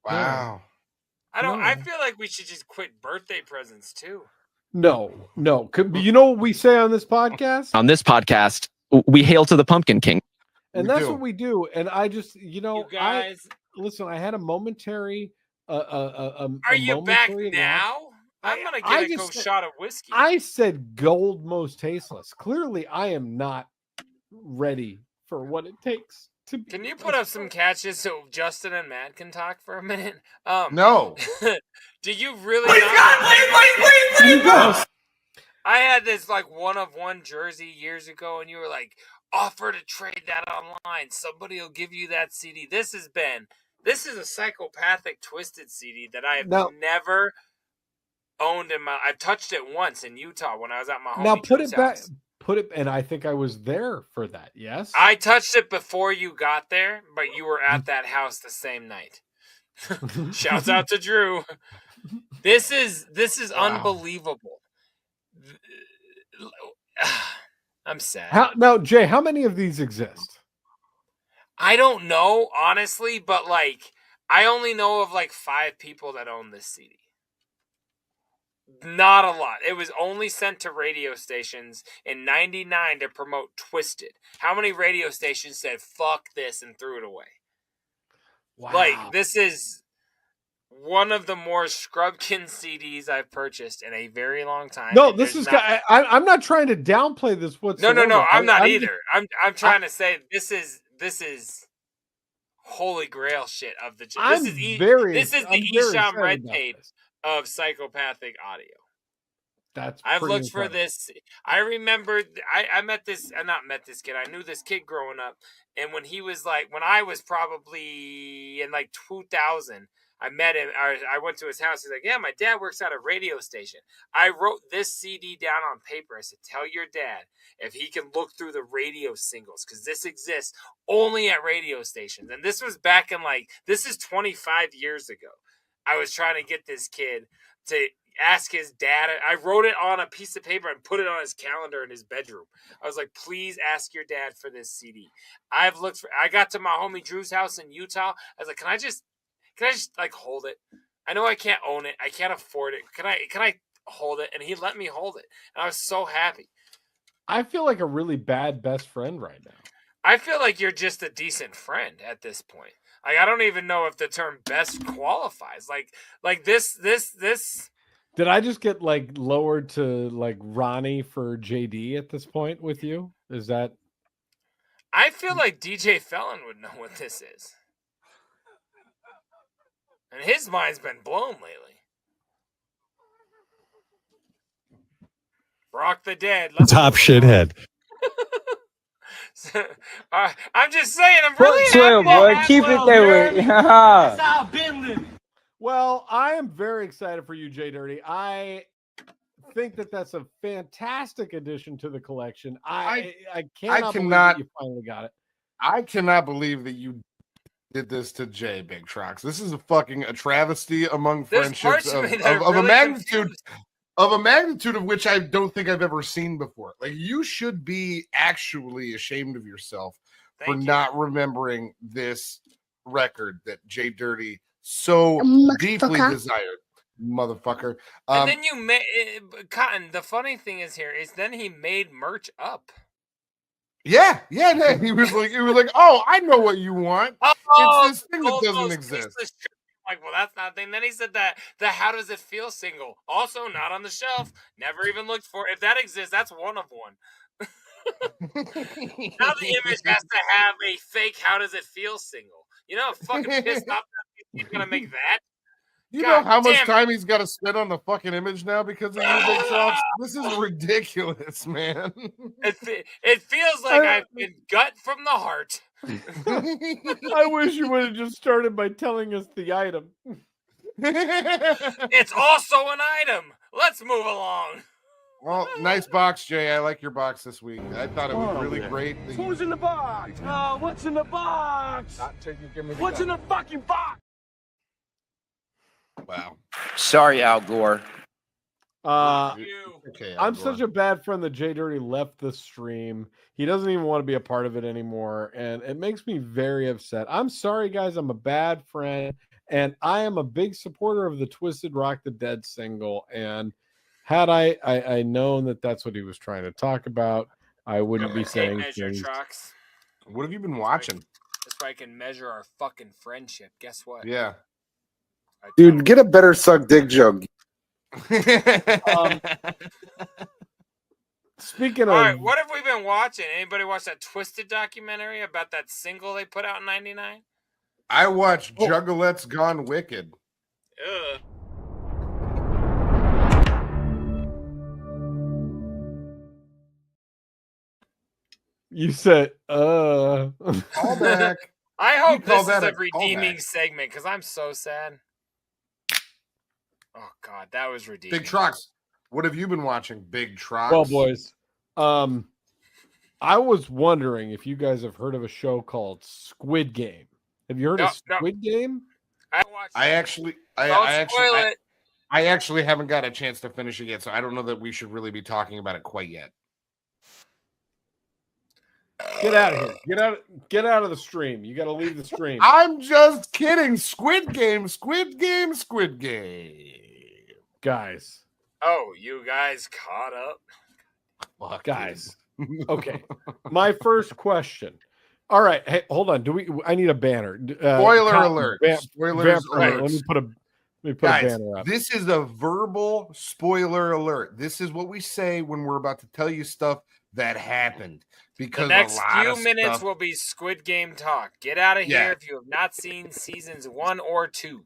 Wow. I feel like we should just quit birthday presents too. No. You know what we say on this podcast? On this podcast, we hail to the Pumpkin King. And that's what we do. And I just, You guys, listen, I had a momentary. Are you back now? I'm gonna get a shot of whiskey. I said gold most tasteless. Clearly, I am not ready for what it takes to be. Can you put up some catches so Justin and Matt can talk for a minute? No. Do you really? Wait! I had this like 1-of-1 jersey years ago, and you were like, offer to trade that online. Somebody will give you that CD. This is a psychopathic twisted CD that I have never owned in my. I've touched it once in Utah when I was at my home. Now put it back. And I think I was there for that. Yes, I touched it before you got there, but you were at that house the same night. Shouts out to Drew. This is unbelievable. I'm sad. Jay, how many of these exist? I don't know, honestly, but like I only know of like 5 people that own this CD. Not a lot. It was only sent to radio stations in '99 to promote Twisted. How many radio stations said "fuck this" and threw it away? Wow. Like this is one of the more scrubkin CDs I've purchased in a very long time. No, this is. I'm not trying to downplay this whatsoever. No. I'm not either. I'm trying to say this is Holy Grail shit of the. This is the Esham Red Tape of psychopathic audio. I've pretty looked for incredible. this. I remember I met this, not met this kid. I knew this kid growing up, and when he was like, when I was probably in like 2000, I met him. I went to his house. He's like, yeah, my dad works at a radio station. I wrote this CD down on paper. I said, tell your dad if he can look through the radio singles, because this exists only at radio stations. And this was back in this is 25 years ago. I was trying to get this kid to ask his dad. I wrote it on a piece of paper and put it on his calendar in his bedroom. I was like, please ask your dad for this CD. I got to my homie Drew's house in Utah. I was like, can I just like hold it? I know I can't own it. I can't afford it. Can I hold it? And he let me hold it. And I was so happy. I feel like a really bad best friend right now. I feel like you're just a decent friend at this point. Like, I don't even know if the term best qualifies. Like this. Did I just get lowered to Ronnie for JD at this point with you? Is that? I feel like DJ Felon would know what this is. And his mind's been blown lately. Rock the Dead. Top shithead. I'm just saying, I'm really Swim, boy. Keep it there. That's how I've been living. Well, I am very excited for you, JDirty. I think that's a fantastic addition to the collection. I cannot believe that you finally got it. I cannot believe that you did this to Jay, Big Trox. This is a travesty among friendships of a magnitude of which I don't think I've ever seen before. Like, you should be actually ashamed of yourself for not remembering this record that JDirty so deeply desired, motherfucker. And then you made Cotton. The funny thing is then he made merch up. Yeah. He was like, oh, I know what you want. It's this thing that doesn't exist. Like, well, that's not a thing. Then he said that the "How Does It Feel" single, also not on the shelf. Never even looked for it. If that exists, that's one of one. Now the Image has to have a fake "How Does It Feel" single. You know how fucking pissed off he's gonna make that. You know how much time he's got to spend on the fucking Image now because of you, Big Trox? This is ridiculous, man. It feels like I've been gut from the heart. I wish you would have just started by telling us the item. It's also an item. Let's move along. Well, nice box, Jay. I like your box this week. I thought it was really great. Who's in the box? What's in the box? What's in the fucking box? Wow. Sorry, Al Gore. Okay, I'm such a bad friend that JDirty left the stream. He doesn't even want to be a part of it anymore, and it makes me very upset. I'm sorry, guys. I'm a bad friend, and I am a big supporter of the Twisted Rock the Dead single. And had I known that that's what he was trying to talk about, I wouldn't be saying things. Trox. What have you been watching? That's why I can measure our fucking friendship. Guess what? Yeah. Dude, get a better suck dick joke. Speaking of, all right, what have we been watching? Anybody watch that Twisted documentary about that single they put out in '99? I watched Juggalettes Gone Wicked. Ugh. you said, Call back. I hope call this is that a a redeeming callback. segment because I'm so sad. Oh God, that was redeeming. Big Trox, what have you been watching, Big Trox? well, boys, I was wondering if you guys have heard of a show called Squid Game. Have you heard of Squid Game? I actually haven't got a chance to finish it yet, so I don't know that we should really be talking about it quite yet. Get out of here. Get out of the stream. You got to leave the stream. I'm just kidding. Squid Game. Guys. Oh, you guys caught up? Fuck, guys. Okay. My first question. All right. Hey, hold on. I need a banner. Spoiler alert. Spoilers alert. Let me put a Guys, banner up. this is a verbal spoiler alert. This is what we say when we're about to tell you stuff that happened. Because the next a lot few of minutes stuff... will be Squid Game talk. Get out of Yeah. here if you have not seen seasons 1 or 2.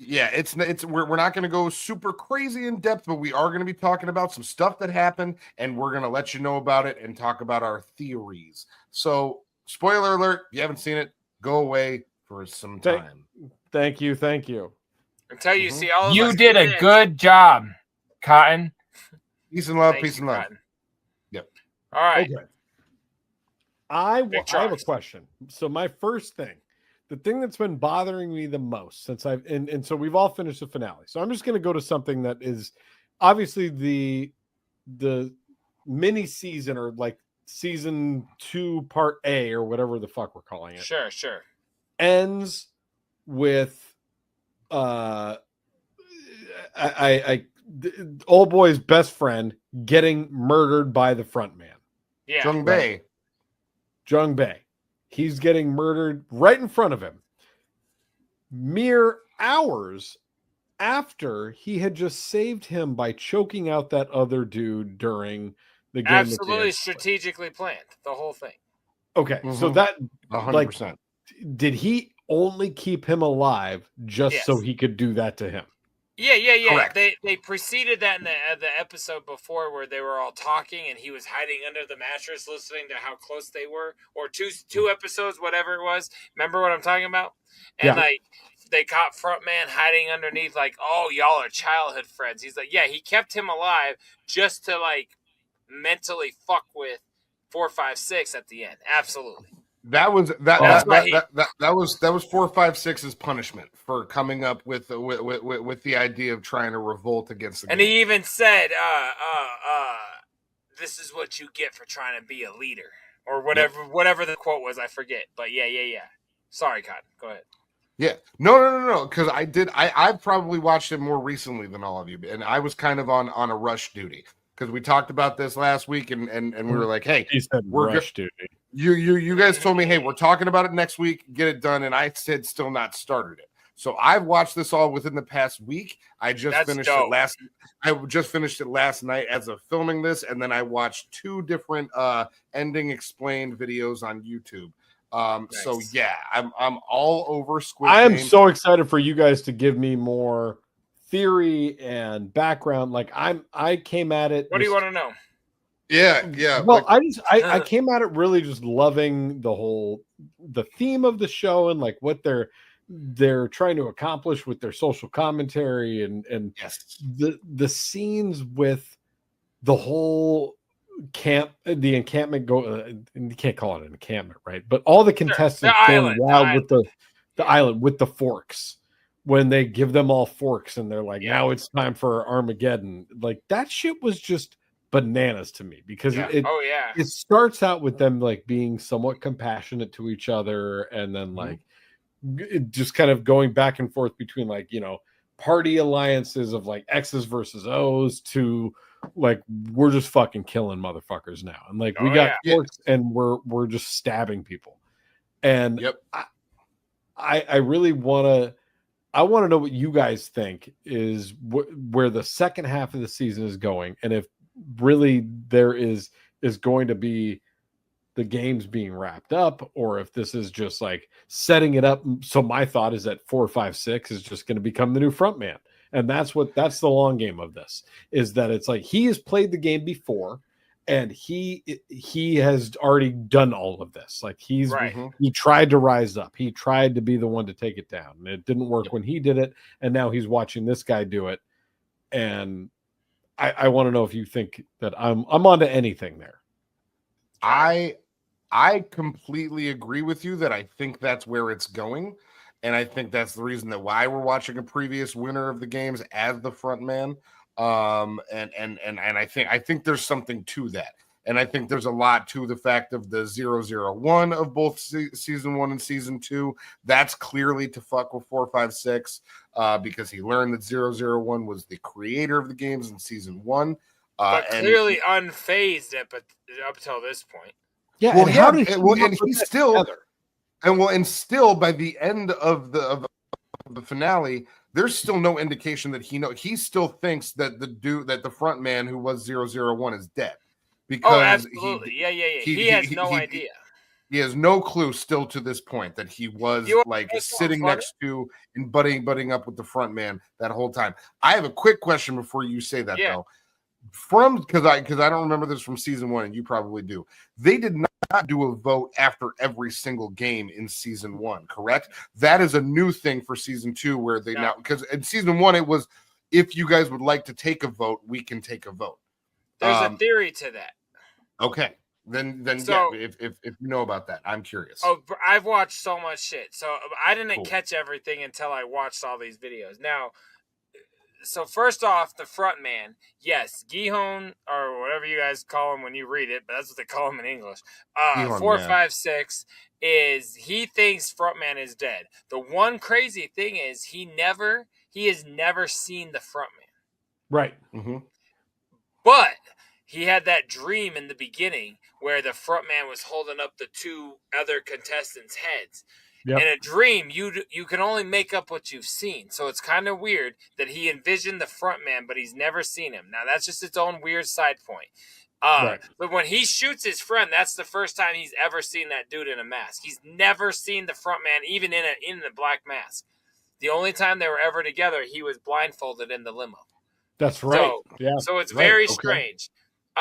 Yeah, we're not going to go super crazy in depth, but we are going to be talking about some stuff that happened, and we're going to let you know about it and talk about our theories. So, spoiler alert, if you haven't seen it, go away for some time. Thank you. Until you see all of You us did a good job, Cotton. Peace and love. Thank Peace you, and love. Cotton. Yep. All right. Okay. I have a question. So my first thing, the thing that's been bothering me the most since and so we've all finished the finale. So I'm just going to go to something that is obviously the mini season, or like season 2 part A, or whatever the fuck we're calling it. Sure. Ends with old boy's best friend getting murdered by the front man. Yeah. Jung Bae. He's getting murdered right in front of him. Mere hours after he had just saved him by choking out that other dude during the game. Absolutely strategically planned, the whole thing. Okay, so that 100%. Like, did he only keep him alive just so he could do that to him? Yeah. Correct. They preceded that in the episode before where they were all talking and he was hiding under the mattress listening to how close they were, or two episodes, whatever it was. Remember what I'm talking about? And like they caught front man hiding underneath, like, oh, y'all are childhood friends. He's like, yeah, he kept him alive just to like mentally fuck with 456 at the end. Absolutely. That was 456's punishment for coming up with the idea of trying to revolt against the and game. he even said, this is what you get for trying to be a leader, or whatever the quote was, I forget. But yeah. Sorry, Cotton. Go ahead. Yeah. No. Because I've probably watched it more recently than all of you, and I was kind of on a rush duty because we talked about this last week, and we were like, hey, he said rush duty. You guys told me, hey, we're talking about it next week, get it done, and I said still not started it. So I've watched this all within the past week. I just finished it last night as of filming this, and then I watched 2 different ending explained videos on YouTube. Nice. So yeah, I'm all over Squid Game. I am so excited for you guys to give me more theory and background. Like I came at it. What do you want to know? Yeah. Well, I came at it really just loving the theme of the show and like what they're trying to accomplish with their social commentary and the scenes with the whole the encampment you can't call it an encampment, right? But all the contestants going wild with the island with the forks. When they give them all forks and they're like, now it's time for Armageddon. Like that shit was just bananas to me because it starts out with them like being somewhat compassionate to each other, and then like just kind of going back and forth between like, you know, party alliances of like X's versus O's to like we're just fucking killing motherfuckers now, and like we got forks and we're just stabbing people, and I really want to know what you guys think is where the second half of the season is going, and if really there is going to be the games being wrapped up, or if this is just like setting it up. So my thought is that 456 is just going to become the new front man, and that's the long game of this, is that it's like he has played the game before and he has already done all of this. Like he tried to rise up, he tried to be the one to take it down, and it didn't work when he did it, and now he's watching this guy do it. And I want to know if you think that I'm onto anything there. I completely agree with you that I think that's where it's going, and I think that's the reason that why we're watching a previous winner of the games as the front man. And I think there's something to that, and I think there's a lot to the fact of the 001 of both season 1 and season 2. That's clearly to fuck with 456 because he learned that 001 was the creator of the games in season 1. But clearly unfazed up till this point. Yeah, well, and how did and still by the end of the finale, there's still no indication that he still thinks that the front man who was 001 is dead. Because absolutely. He has no idea. He has no clue still to this point that he was like sitting next to and butting up with the front man that whole time. I have a quick question before you say that though. Because I don't remember this from season 1, and you probably do. They did not do a vote after every single game in season 1, correct? That is a new thing for season 2, where they now, because in season 1 it was, if you guys would like to take a vote, we can take a vote. There's a theory to that. Okay. Then so, yeah, if you know about that, I'm curious. Oh, I've watched so much shit. So I didn't catch everything until I watched all these videos. Now, so first off, the front man, yes, Gihon, or whatever you guys call him when you read it, but that's what they call him in English. 456 is, he thinks frontman is dead. The one crazy thing is he has never seen the frontman. Right. Mm-hmm. But he had that dream in the beginning where the frontman was holding up the 2 other contestants' heads. Yep. In a dream, you can only make up what you've seen. So it's kind of weird that he envisioned the front man, but he's never seen him. Now, that's just its own weird side point. Right. But when he shoots his friend, that's the first time he's ever seen that dude in a mask. He's never seen the front man, even in the black mask. The only time they were ever together, he was blindfolded in the limo. That's right. So it's very strange.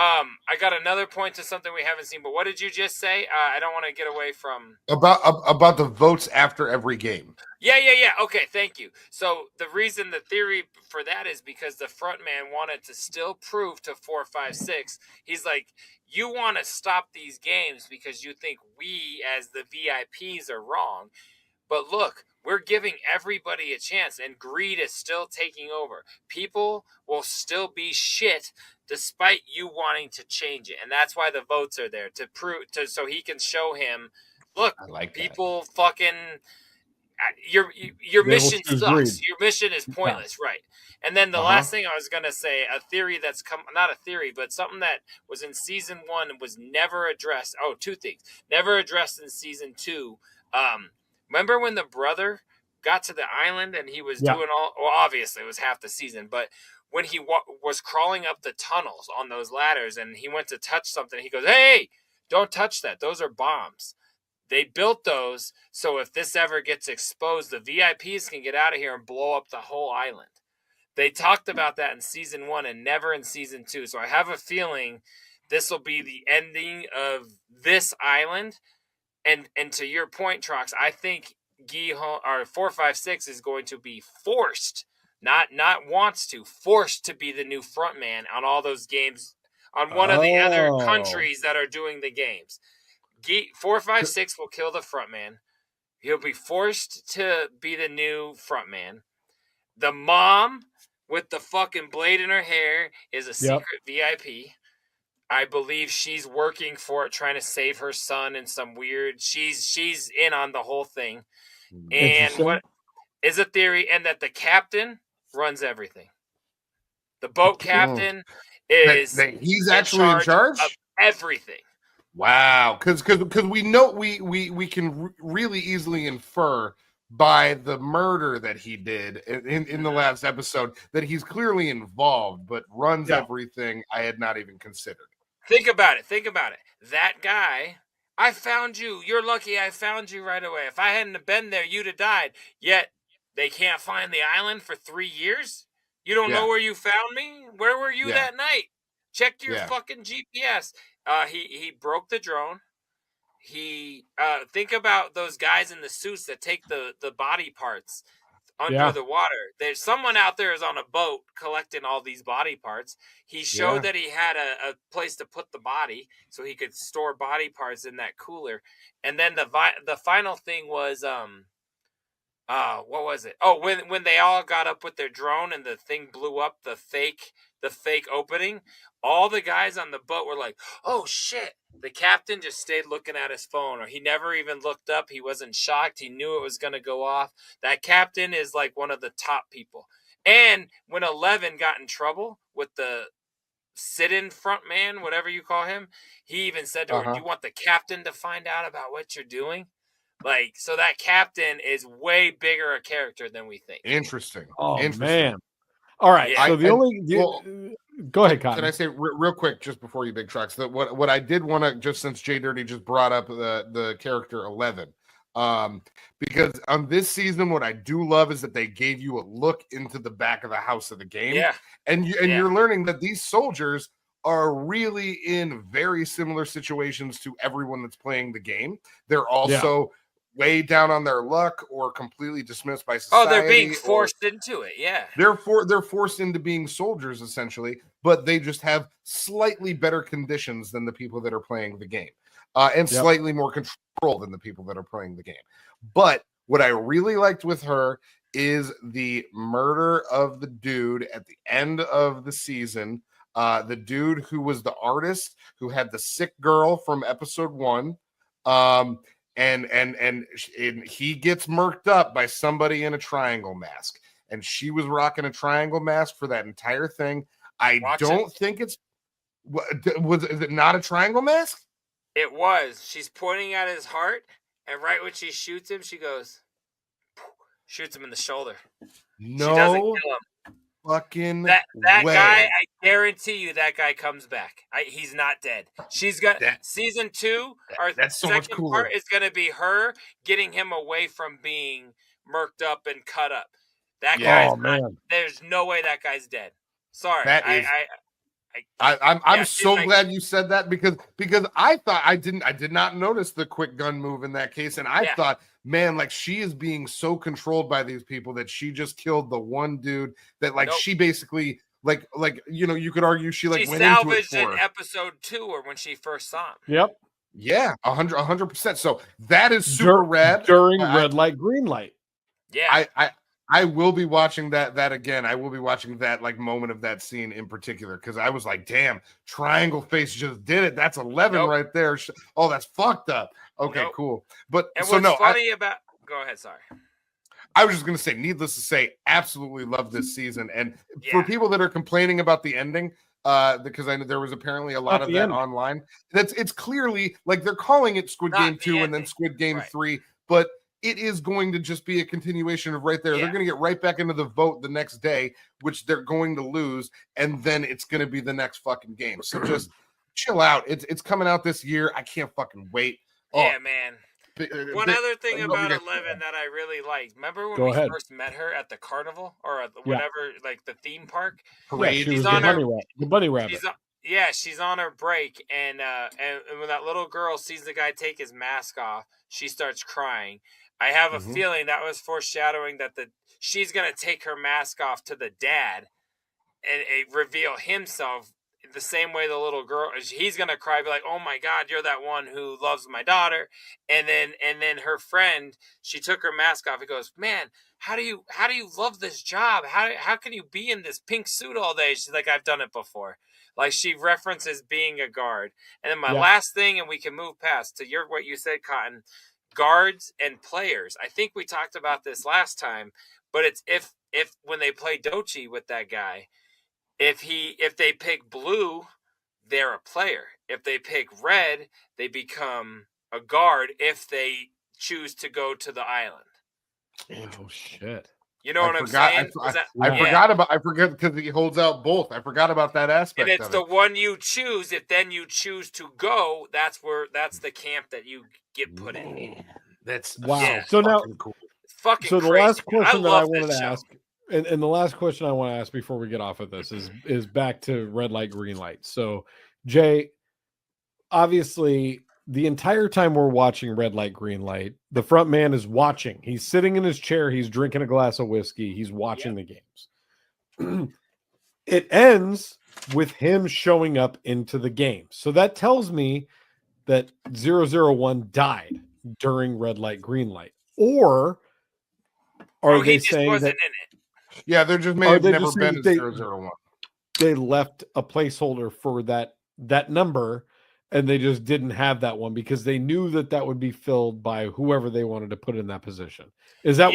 I got another point to something we haven't seen, but what did you just say? I don't want to get away from about the votes after every game. Yeah. Okay, thank you. So the theory for that is because the front man wanted to still prove to 456. He's like, you want to stop these games because you think we as the VIPs are wrong. But look, we're giving everybody a chance, and greed is still taking over. People will still be shit despite you wanting to change it. And that's why the votes are there, to prove, so he can show him, look, people fucking, your mission sucks. Greed. Your mission is pointless, right? And then the last thing I was going to say, a theory that's not a theory, but something that was in season 1 and was never addressed. Oh, 2 things. Never addressed in season 2. Remember when the brother got to the island and he was doing obviously it was half the season, but when he was crawling up the tunnels on those ladders and he went to touch something, he goes, hey, don't touch that. Those are bombs. They built those so if this ever gets exposed, the VIPs can get out of here and blow up the whole island. They talked about that in season 1 and never in season 2. So I have a feeling this will be the ending of this island. And to your point, Trox, I think Gihon or 456 is going to be forced, not wants to, forced to be the new front man on all those games on one of the other countries that are doing the games. 456 will kill the front man. He'll be forced to be the new front man. The mom with the fucking blade in her hair is a secret VIP. I believe she's working for it, trying to save her son in some weird. She's in on the whole thing, and what is a theory, and that the captain runs everything. The boat captain is he's actually in charge of everything. Wow, because we know we can really easily infer by the murder that he did in the last episode that he's clearly involved, but runs everything. I had not even considered. Think about it. That guy, I found you. You're lucky I found you right away. If I hadn't have been there, you'd have died. Yet they can't find the island for 3 years. You don't know where you found me? Where were you that night? Check your fucking GPS. He broke the drone. He think about those guys in the suits that take the body parts under the water. There's someone out there is on a boat collecting all these body parts. He showed that he had a place to put the body so he could store body parts in that cooler. And then the final thing was what was it? Oh, when they all got up with their drone and the thing blew up, the fake opening, all the guys on the boat were like, oh shit. The captain just stayed looking at his phone, or he never even looked up. He wasn't shocked. He knew it was going to go off. That captain is like one of the top people. And when 11 got in trouble with the sit-in front man, whatever you call him, he even said to her, do you want the captain to find out about what you're doing? Like, so that captain is way bigger a character than we think. Interesting. Oh, Interesting. man. All right. So Go ahead, Cotton. Can I say real quick, just before you, Big Trucks, that what I did want to, just since JDirty just brought up the character 11, because on this season, what I do love is that they gave you a look into the back of the house of the game. Yeah. And you're learning that these soldiers are really in very similar situations to everyone that's playing the game. They're also way down on their luck or completely dismissed by society. Oh, they're being forced into it. Yeah. They're forced into being soldiers, essentially, but they just have slightly better conditions than the people that are playing the game. And slightly more control than the people that are playing the game. But what I really liked with her is the murder of the dude at the end of the season. The dude who was the artist who had the sick girl from episode 1. And he gets murked up by somebody in a triangle mask. And she was rocking a triangle mask for that entire thing. I don't think it's... Is it not a triangle mask? It was. She's pointing at his heart, and right when she shoots him, she goes, shoots him in the shoulder. No, she doesn't kill him. Fucking that way. guy. I guarantee you, that guy comes back. He's not dead. She's got season 2. Or that's so second much cooler. part is going to be her getting him away from being murked up and cut up. That guy's not. There's no way that guy's dead. Sorry. I'm so glad you said that because I thought I did not notice the quick gun move in that case, and I thought, man, like she is being so controlled by these people that she just killed the one dude that she basically like you could argue she went salvaged into it in episode 2 or when she first saw him. Yep. Yeah, 100%. So that is super rad during red light, green light. Yeah, I will be watching that again. I will be watching that moment of that scene in particular because I was like, damn, Triangle Face just did it. That's 11 right there. Oh, that's fucked up. Okay, cool. But and so what's funny about go ahead, sorry. I was just gonna say, needless to say, absolutely love this season. And for people that are complaining about the ending, because I know there was apparently a lot of that online. It's clearly like they're calling it Squid Game 2 and then Squid Game 3, but it is going to just be a continuation of right there. They're going to get right back into the vote the next day, which they're going to lose, and then it's going to be the next fucking game. So just chill out. It's coming out this year. I can't fucking wait. Yeah, man. One other thing about 11 that I really liked. Remember when we first met her at the carnival or whatever, like the theme park? Parade. She was the bunny rabbit. She's on her break, and when that little girl sees the guy take his mask off, she starts crying. I have a feeling that was foreshadowing that she's gonna take her mask off to the dad and reveal himself the same way the little girl. He's gonna cry, be like, "Oh my God, you're that one who loves my daughter." And then her friend, she took her mask off. He goes, "Man, how do you love this job? How can you be in this pink suit all day?" She's like, "I've done it before." Like she references being a guard. And then my last thing, and we can move past to what you said, Cotton. Guards and players. I think we talked about this last time, but it's if when they play Dochi with that guy, if they pick blue, they're a player. If they pick red, they become a guard if they choose to go to the island. Oh shit. You know what I'm saying? I forgot because he holds out both. I forgot about that aspect. And it's the one you choose. If then you choose to go, that's the camp that you get put in. That's wow. Yeah. So now, cool. Fucking so the crazy. last question that I wanted to ask, and the last question I want to ask before we get off of this is back to red light, green light. So, Jay, obviously, the entire time we're watching red light, green light, the front man is watching. He's sitting in his chair. He's drinking a glass of whiskey. He's watching the games. It ends with him showing up into the game. So that tells me that 001 died during red light, green light. Or are they saying that? Yeah, they're just may have never been in 001. They left a placeholder for that number, and they just didn't have that one because they knew that would be filled by whoever they wanted to put in that position. Is that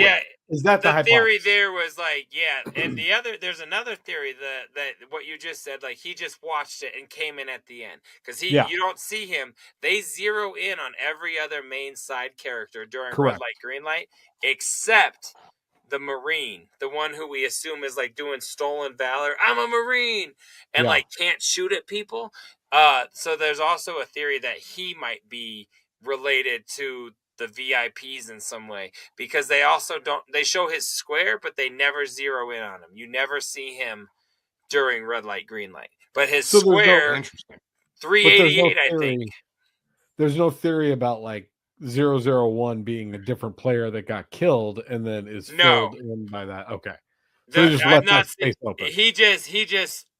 the theory there was like, and there's another theory that what you just said, like he just watched it and came in at the end because you don't see him. They zero in on every other main side character during red light, green light, except the Marine, the one who we assume is like doing stolen valor. I'm a Marine, and like can't shoot at people. So there's also a theory that he might be related to the VIPs in some way, because they also they show his square, but they never zero in on him. You never see him during red light, green light. But his square, 388, I think. There's no theory about like 001 being a different player that got killed and then is filled in by that. Okay. So he just left that space open. He just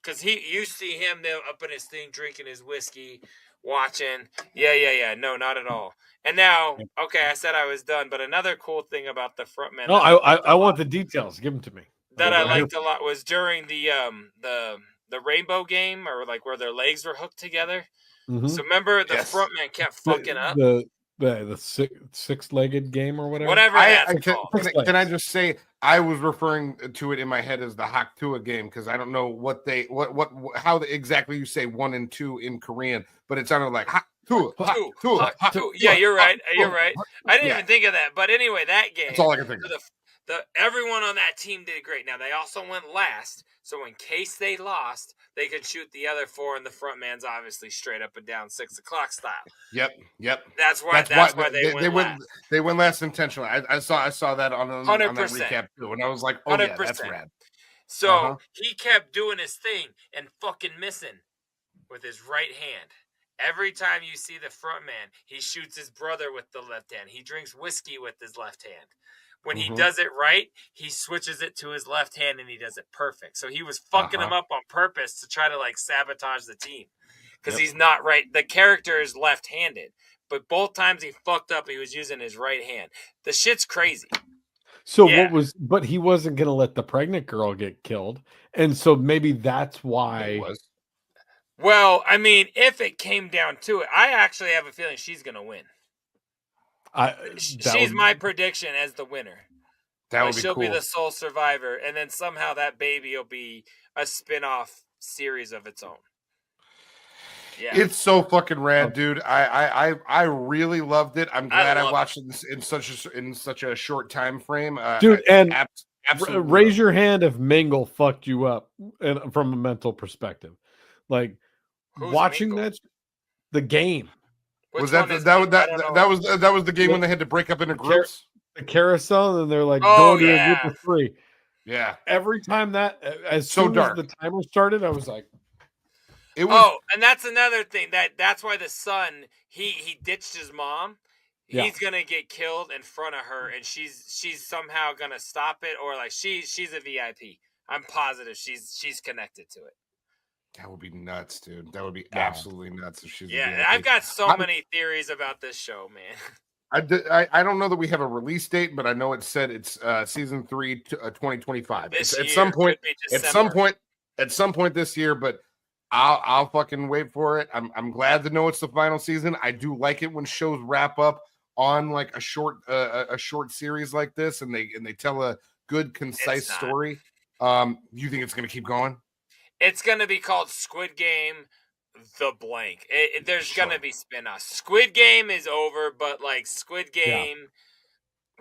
because you see him there up in his thing, drinking his whiskey, watching. Yeah. No, not at all. And now, okay, I said I was done, but another cool thing about the frontman. No, I want the details. Give them to me. That I liked a lot was during the rainbow game, or like where their legs were hooked together. Mm-hmm. So remember the frontman kept fucking up. The six-legged game or whatever. Whatever that's called. Can I just say I was referring to it in my head as the Haktua game, because I don't know how exactly you say 1 and 2 in Korean, but it sounded like Haktua. Yeah, you're right. I didn't even think of that. But anyway, that game. That's all I can think of. Everyone on that team did great. Now, they also went last, so in case they lost, they could shoot the other 4, and the front man's obviously straight up and down 6 o'clock style. Yep. That's why they went last. They went last intentionally. I saw that on that recap too, and I was like, oh 100%. Yeah, that's rad. So he kept doing his thing and fucking missing with his right hand. Every time you see the front man, he shoots his brother with the left hand. He drinks whiskey with his left hand. When he does it right, he switches it to his left hand and he does it perfect. So he was fucking him up on purpose to try to like sabotage the team, because he's not right. The character is left-handed, but both times he fucked up, he was using his right hand. The shit's crazy. So but he wasn't going to let the pregnant girl get killed. And so maybe that's why. It was. Well, I mean, if it came down to it, I actually have a feeling she's going to win. She's my prediction as the winner. That would be she'll cool. Be the sole survivor, and then somehow that baby will be a spin-off series of its own. Yeah, it's so fucking rad, dude. I really loved it. I'm glad I watched it in such a short time frame, dude. And absolutely raise your hand if Mingle fucked you up from a mental perspective, like watching Mingle? the game. Was that was the game when they had to break up into groups? The carousel, and they're like going to a group of 3. Yeah. Every time as soon as the timer started, I was like, it was. Oh, and that's another thing that's why the son he ditched his mom. He's gonna get killed in front of her, and she's somehow gonna stop it, or like she's a VIP. I'm positive she's connected to it. That would be nuts, dude. That would be absolutely nuts if she's. Yeah, I've got so many theories about this show, man. I don't know that we have a release date, but I know it said it's season 3 to 2025. At some point this year, but I'll fucking wait for it. I'm glad to know it's the final season. I do like it when shows wrap up on like a short series like this, and they tell a good, concise story. You think it's going to keep going? It's going to be called Squid Game, the blank. There's going to be spin-offs. Squid Game is over, but like Squid Game,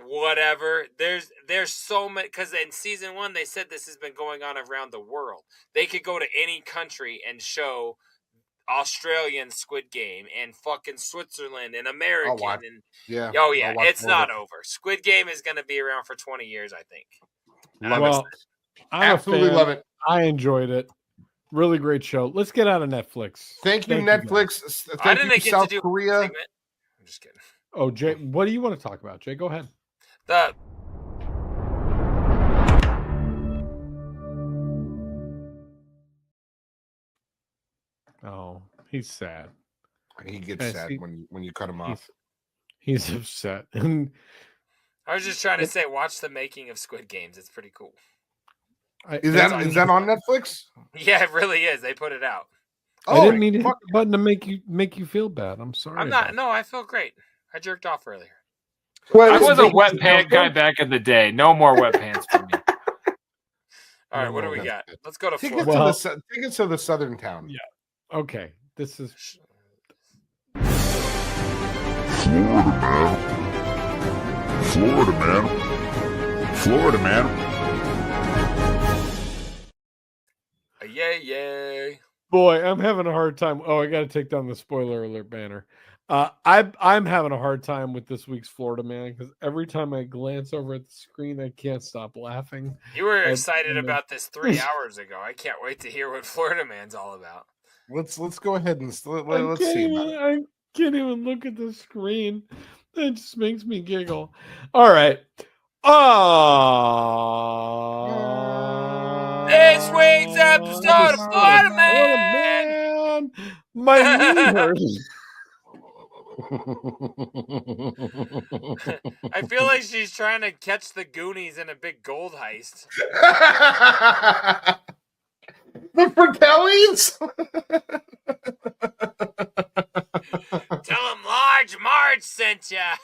whatever. There's so many, because in season 1, they said this has been going on around the world. They could go to any country and show Australian Squid Game and fucking Switzerland and American. It's not over. Squid Game is going to be around for 20 years, I think. Absolutely love it. I enjoyed it. Really great show. Let's get out of Netflix. Thank you, Netflix. Thank you, South Korea. I'm just kidding. Oh, Jay, what do you want to talk about, Jay? Go ahead. Oh, he's sad. He gets sad when you cut him off. He's upset. And I was just trying to say, watch the making of Squid Games. It's pretty cool. Is that on Netflix? Yeah, it really is. They put it out. I didn't mean to hit the button to make you feel bad. I'm sorry. I'm not. No, I feel great. I jerked off earlier. I was a wet pant guy back in the day. No more wet pants for me. All right, what do we got? Let's go to take Florida. Take us to the southern town. Yeah. Okay. This is Florida, man. Florida, man. Yay. Boy, I'm having a hard time. Oh, I got to take down the spoiler alert banner. I'm having a hard time with this week's Florida Man because every time I glance over at the screen, I can't stop laughing. You were excited about this 3 hours ago. I can't wait to hear what Florida Man's all about. Let's go ahead and let's see. I can't even look at the screen. It just makes me giggle. All right. This week's episode of Florida Man. My knee hurts. I feel like she's trying to catch the Goonies in a big gold heist. The Fratellis? Tell them Large Marge sent ya.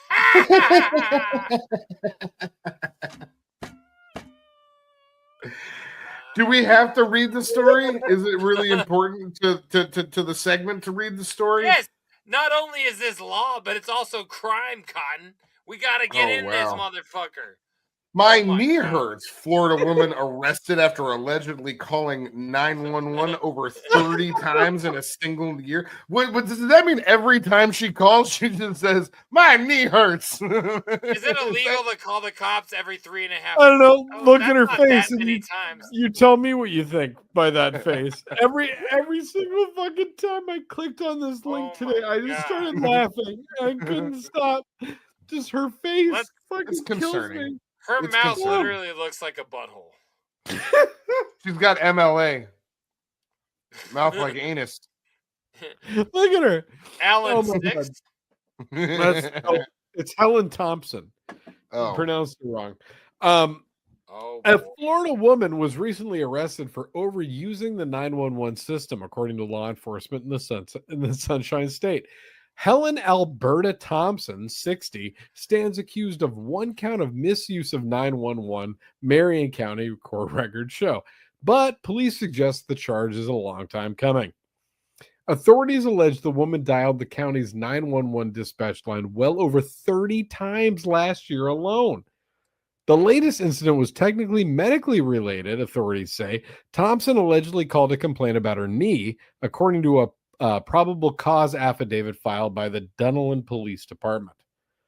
Do we have to read the story? Is it really important to the segment to read the story? Yes. Not only is this law, but it's also crime, Cotton. We gotta get this motherfucker. My knee hurts. Florida woman arrested after allegedly calling 911 over 30 times in a single year. What does that mean? Every time she calls, she just says, "My knee hurts." Is it illegal to call the cops every 3.5? I don't know. Oh, Look at her face. That many And times. you tell me what you think by that face. Every single fucking time I clicked on this link today, I just started laughing. I couldn't stop. Just her face fucking kills me. Her mouth literally looks like a butthole. She's got MLA. Mouth like anus. Look at her. Alan Sticks. It's Helen Thompson. Oh. Pronounced it wrong. A Florida woman was recently arrested for overusing the 911 system, according to law enforcement in the Sunshine State. Helen Alberta Thompson, 60, stands accused of one count of misuse of 911, Marion County court records show. But police suggest the charge is a long time coming. Authorities allege the woman dialed the county's 911 dispatch line well over 30 times last year alone. The latest incident was technically medically related, authorities say. Thompson allegedly called to complain about her knee, according to a probable cause affidavit filed by the Dunellen Police Department.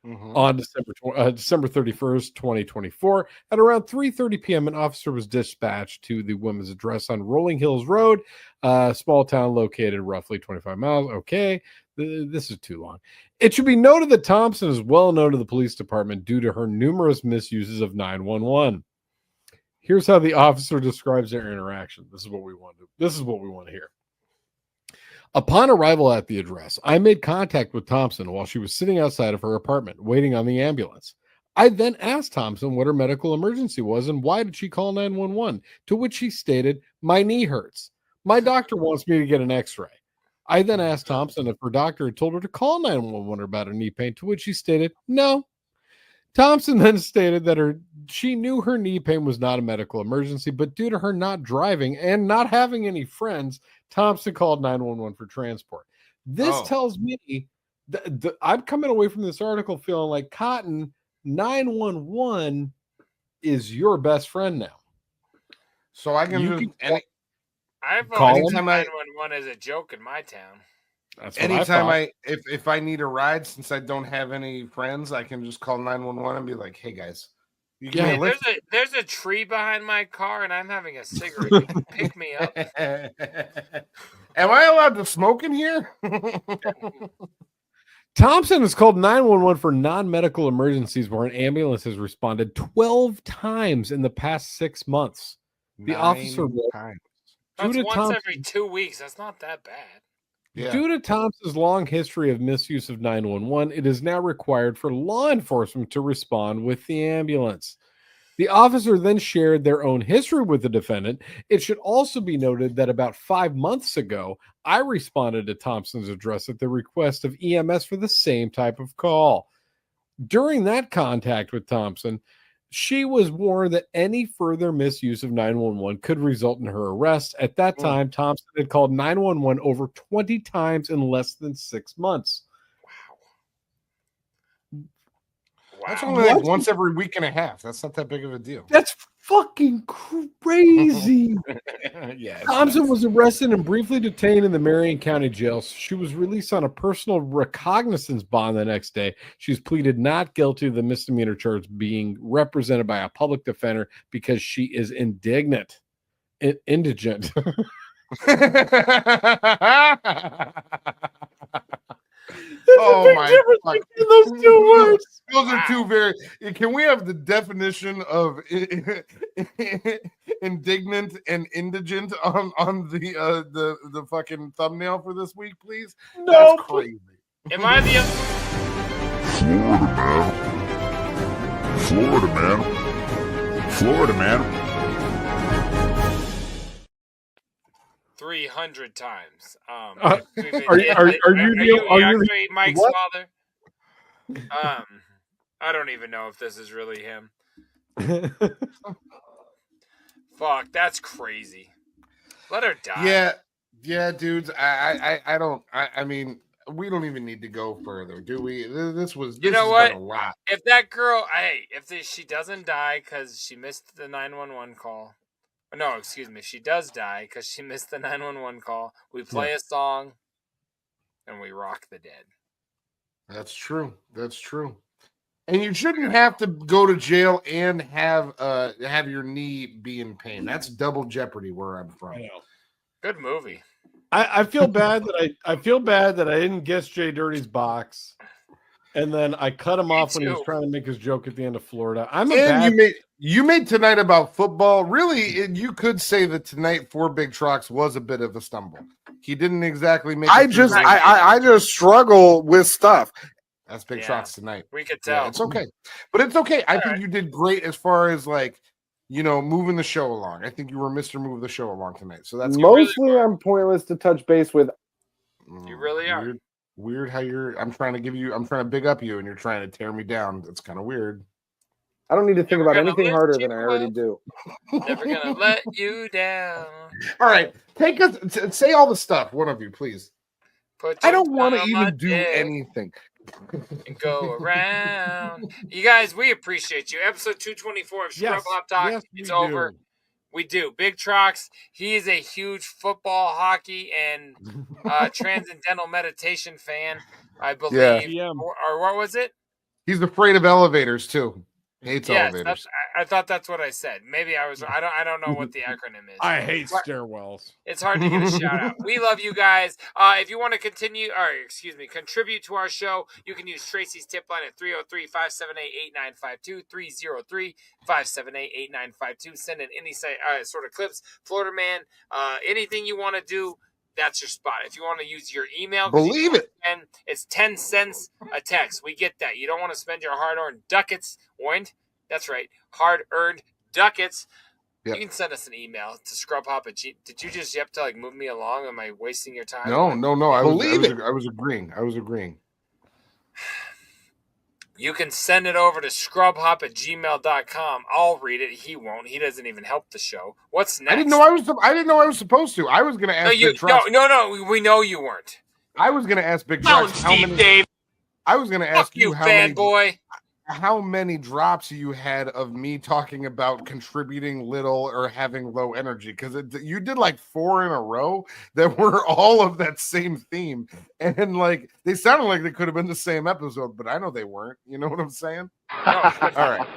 On December 31st, 2024, at around 3:30 p.m., an officer was dispatched to the woman's address on Rolling Hills Road, a small town located roughly 25 miles. Okay, this is too long. It should be noted that Thompson is well known to the police department due to her numerous misuses of 911. Here's how the officer describes their interaction. This is what we want to hear. Upon arrival at the address, I made contact with Thompson while she was sitting outside of her apartment, waiting on the ambulance. I then asked Thompson what her medical emergency was and why did she call 911, to which she stated, "My knee hurts. My doctor wants me to get an x-ray." I then asked Thompson if her doctor had told her to call 911 about her knee pain, to which she stated, "No." Thompson then stated that she knew her knee pain was not a medical emergency, but due to her not driving and not having any friends, Thompson called 911 for transport. This tells me that I'm coming away from this article feeling like, Cotton, 911 is your best friend now. So I can I've always used 911 as a joke in my town. Anytime if I need a ride, since I don't have any friends, I can just call 911 and be like, "Hey guys, you give me a lift." There's a tree behind my car, and I'm having a cigarette. You can pick me up. Am I allowed to smoke in here? Thompson has called 911 for non-medical emergencies where an ambulance has responded 12 times in the past 6 months. The officer That's once every 2 weeks. That's not that bad. Yeah. Due to Thompson's long history of misuse of 911, it is now required for law enforcement to respond with the ambulance. The officer then shared their own history with the defendant. It should also be noted that about 5 months ago, I responded to Thompson's address at the request of EMS for the same type of call. During that contact with Thompson, she was warned that any further misuse of 911 could result in her arrest. At that time, Thompson had called 911 over 20 times in less than 6 months. That's only like once every week and a half. That's not that big of a deal. That's fucking crazy. Yeah. Thompson was arrested and briefly detained in the Marion County Jail. She was released on a personal recognizance bond the next day. She's pleaded not guilty of the misdemeanor charge, being represented by a public defender because she is indigent. Oh my God. Those two words. Those are two very. Can we have the definition of indignant and indigent on the fucking thumbnail for this week, please? No, that's crazy. Am I the Florida man. 300 times. Are you Mike's what? father? I don't even know if this is really him. Fuck, that's crazy. Let her die. Yeah, dudes. I mean, we don't even need to go further, do we? This You know what? a lot. If that girl, she doesn't die because she missed the 911 call. No, excuse me. She does die because she missed the 911 call. We play a song, and we rock the dead. That's true. That's true. And you shouldn't have to go to jail and have your knee be in pain. That's double jeopardy where I'm from. I know. Good movie. I feel bad that I didn't guess JDirty's box, and then I cut him off when he was trying to make his joke at the end of Florida. You made tonight about football. Really, you could say that tonight for Big Trox was a bit of a stumble. He didn't exactly make. I just struggle with stuff. That's Big Trox tonight. We could tell. Yeah, it's okay, but it's okay. I think you did great as far as moving the show along. I think you were Mr. Move the Show along tonight. So that's mostly I'm pointless to touch base with. You really are. Weird how I'm trying to big up you and you're trying to tear me down. It's kind of weird. I don't need to think about anything harder than I already do. Never gonna let you down. All right, take us. Say all the stuff, one of you, please. I don't want to even do anything. And go around. You guys, we appreciate you. Episode 224 of Scrub Hop Talk. Yes, it's over. We do. Big Trox, he is a huge football, hockey, and transcendental meditation fan, I believe. Yeah. Or what was it? He's afraid of elevators, too. Hates elevators. I thought that's what I said. Maybe I was. I don't know what the acronym is. I hate stairwells. It's hard to get a shout out. We love you guys. If you want to contribute to our show, you can use Tracy's tip line at 303-578-8952, 303-578-8952. Send in any sort of clips, Florida Man, anything you want to do. That's your spot. If you want to use your email, believe it. And it's 10 cents a text. We get that. You don't want to spend your hard-earned ducats. That's right. Hard-earned ducats. Yep. You can send us an email to scrubhop@gmail.com. Did you just to move me along? Am I wasting your time? No. I was agreeing. You can send it over to scrubhop@gmail.com. I'll read it. He won't. He doesn't even help the show. What's next? I didn't know I was supposed to. I was going to ask Big Trox. No. We know you weren't. I was going to ask Big Trox Dave. I was going to ask you how many drops you had of me talking about contributing little or having low energy, because you did 4 in a row that were all of that same theme, and they sounded like they could have been the same episode, but I know they weren't. You know what I'm saying? All right,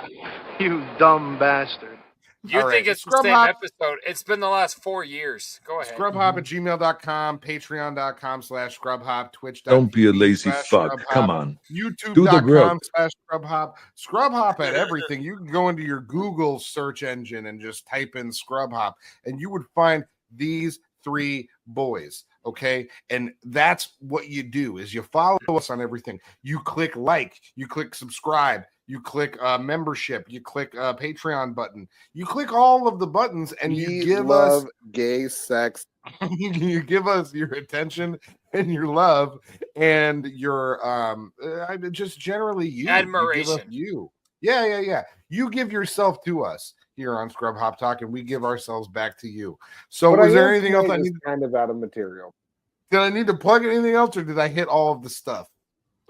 you dumb bastard. You think it's the same episode? It's been the last 4 years. Go ahead. Scrubhop@gmail.com, patreon.com/scrubhop, Twitch. Don't be a lazy fuck. Come on. YouTube.com/scrubhop. Scrubhop at everything. You can go into your Google search engine and just type in Scrubhop, and you would find these 3 boys. Okay. And that's what you do is you follow us on everything. You click like, you click subscribe, you click membership, you click Patreon button, you click all of the buttons, and you give us gay sex. You give us your attention and your love and your just generally you admiration. Yeah. You give yourself to us here on Scrub Hop Talk, and we give ourselves back to you. So, was there anything else I need? Kind of out of material. Did I need to plug anything else, or did I hit all of the stuff?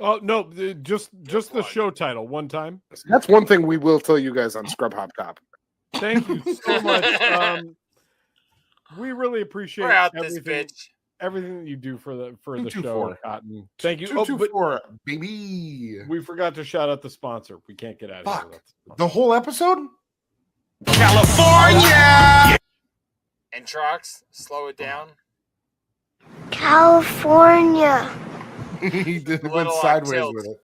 Oh no, just the show title one time. That's one thing we will tell you guys on Scrub Hop Top. Thank you so much. We really appreciate We're out everything, this bitch. everything that you do for the show, 224. Cotton. Thank you. 224, baby. We forgot to shout out the sponsor. We can't get out of here. The whole episode? California! And Trox, slow it down. California. He did, A went little on sideways tilt. with it.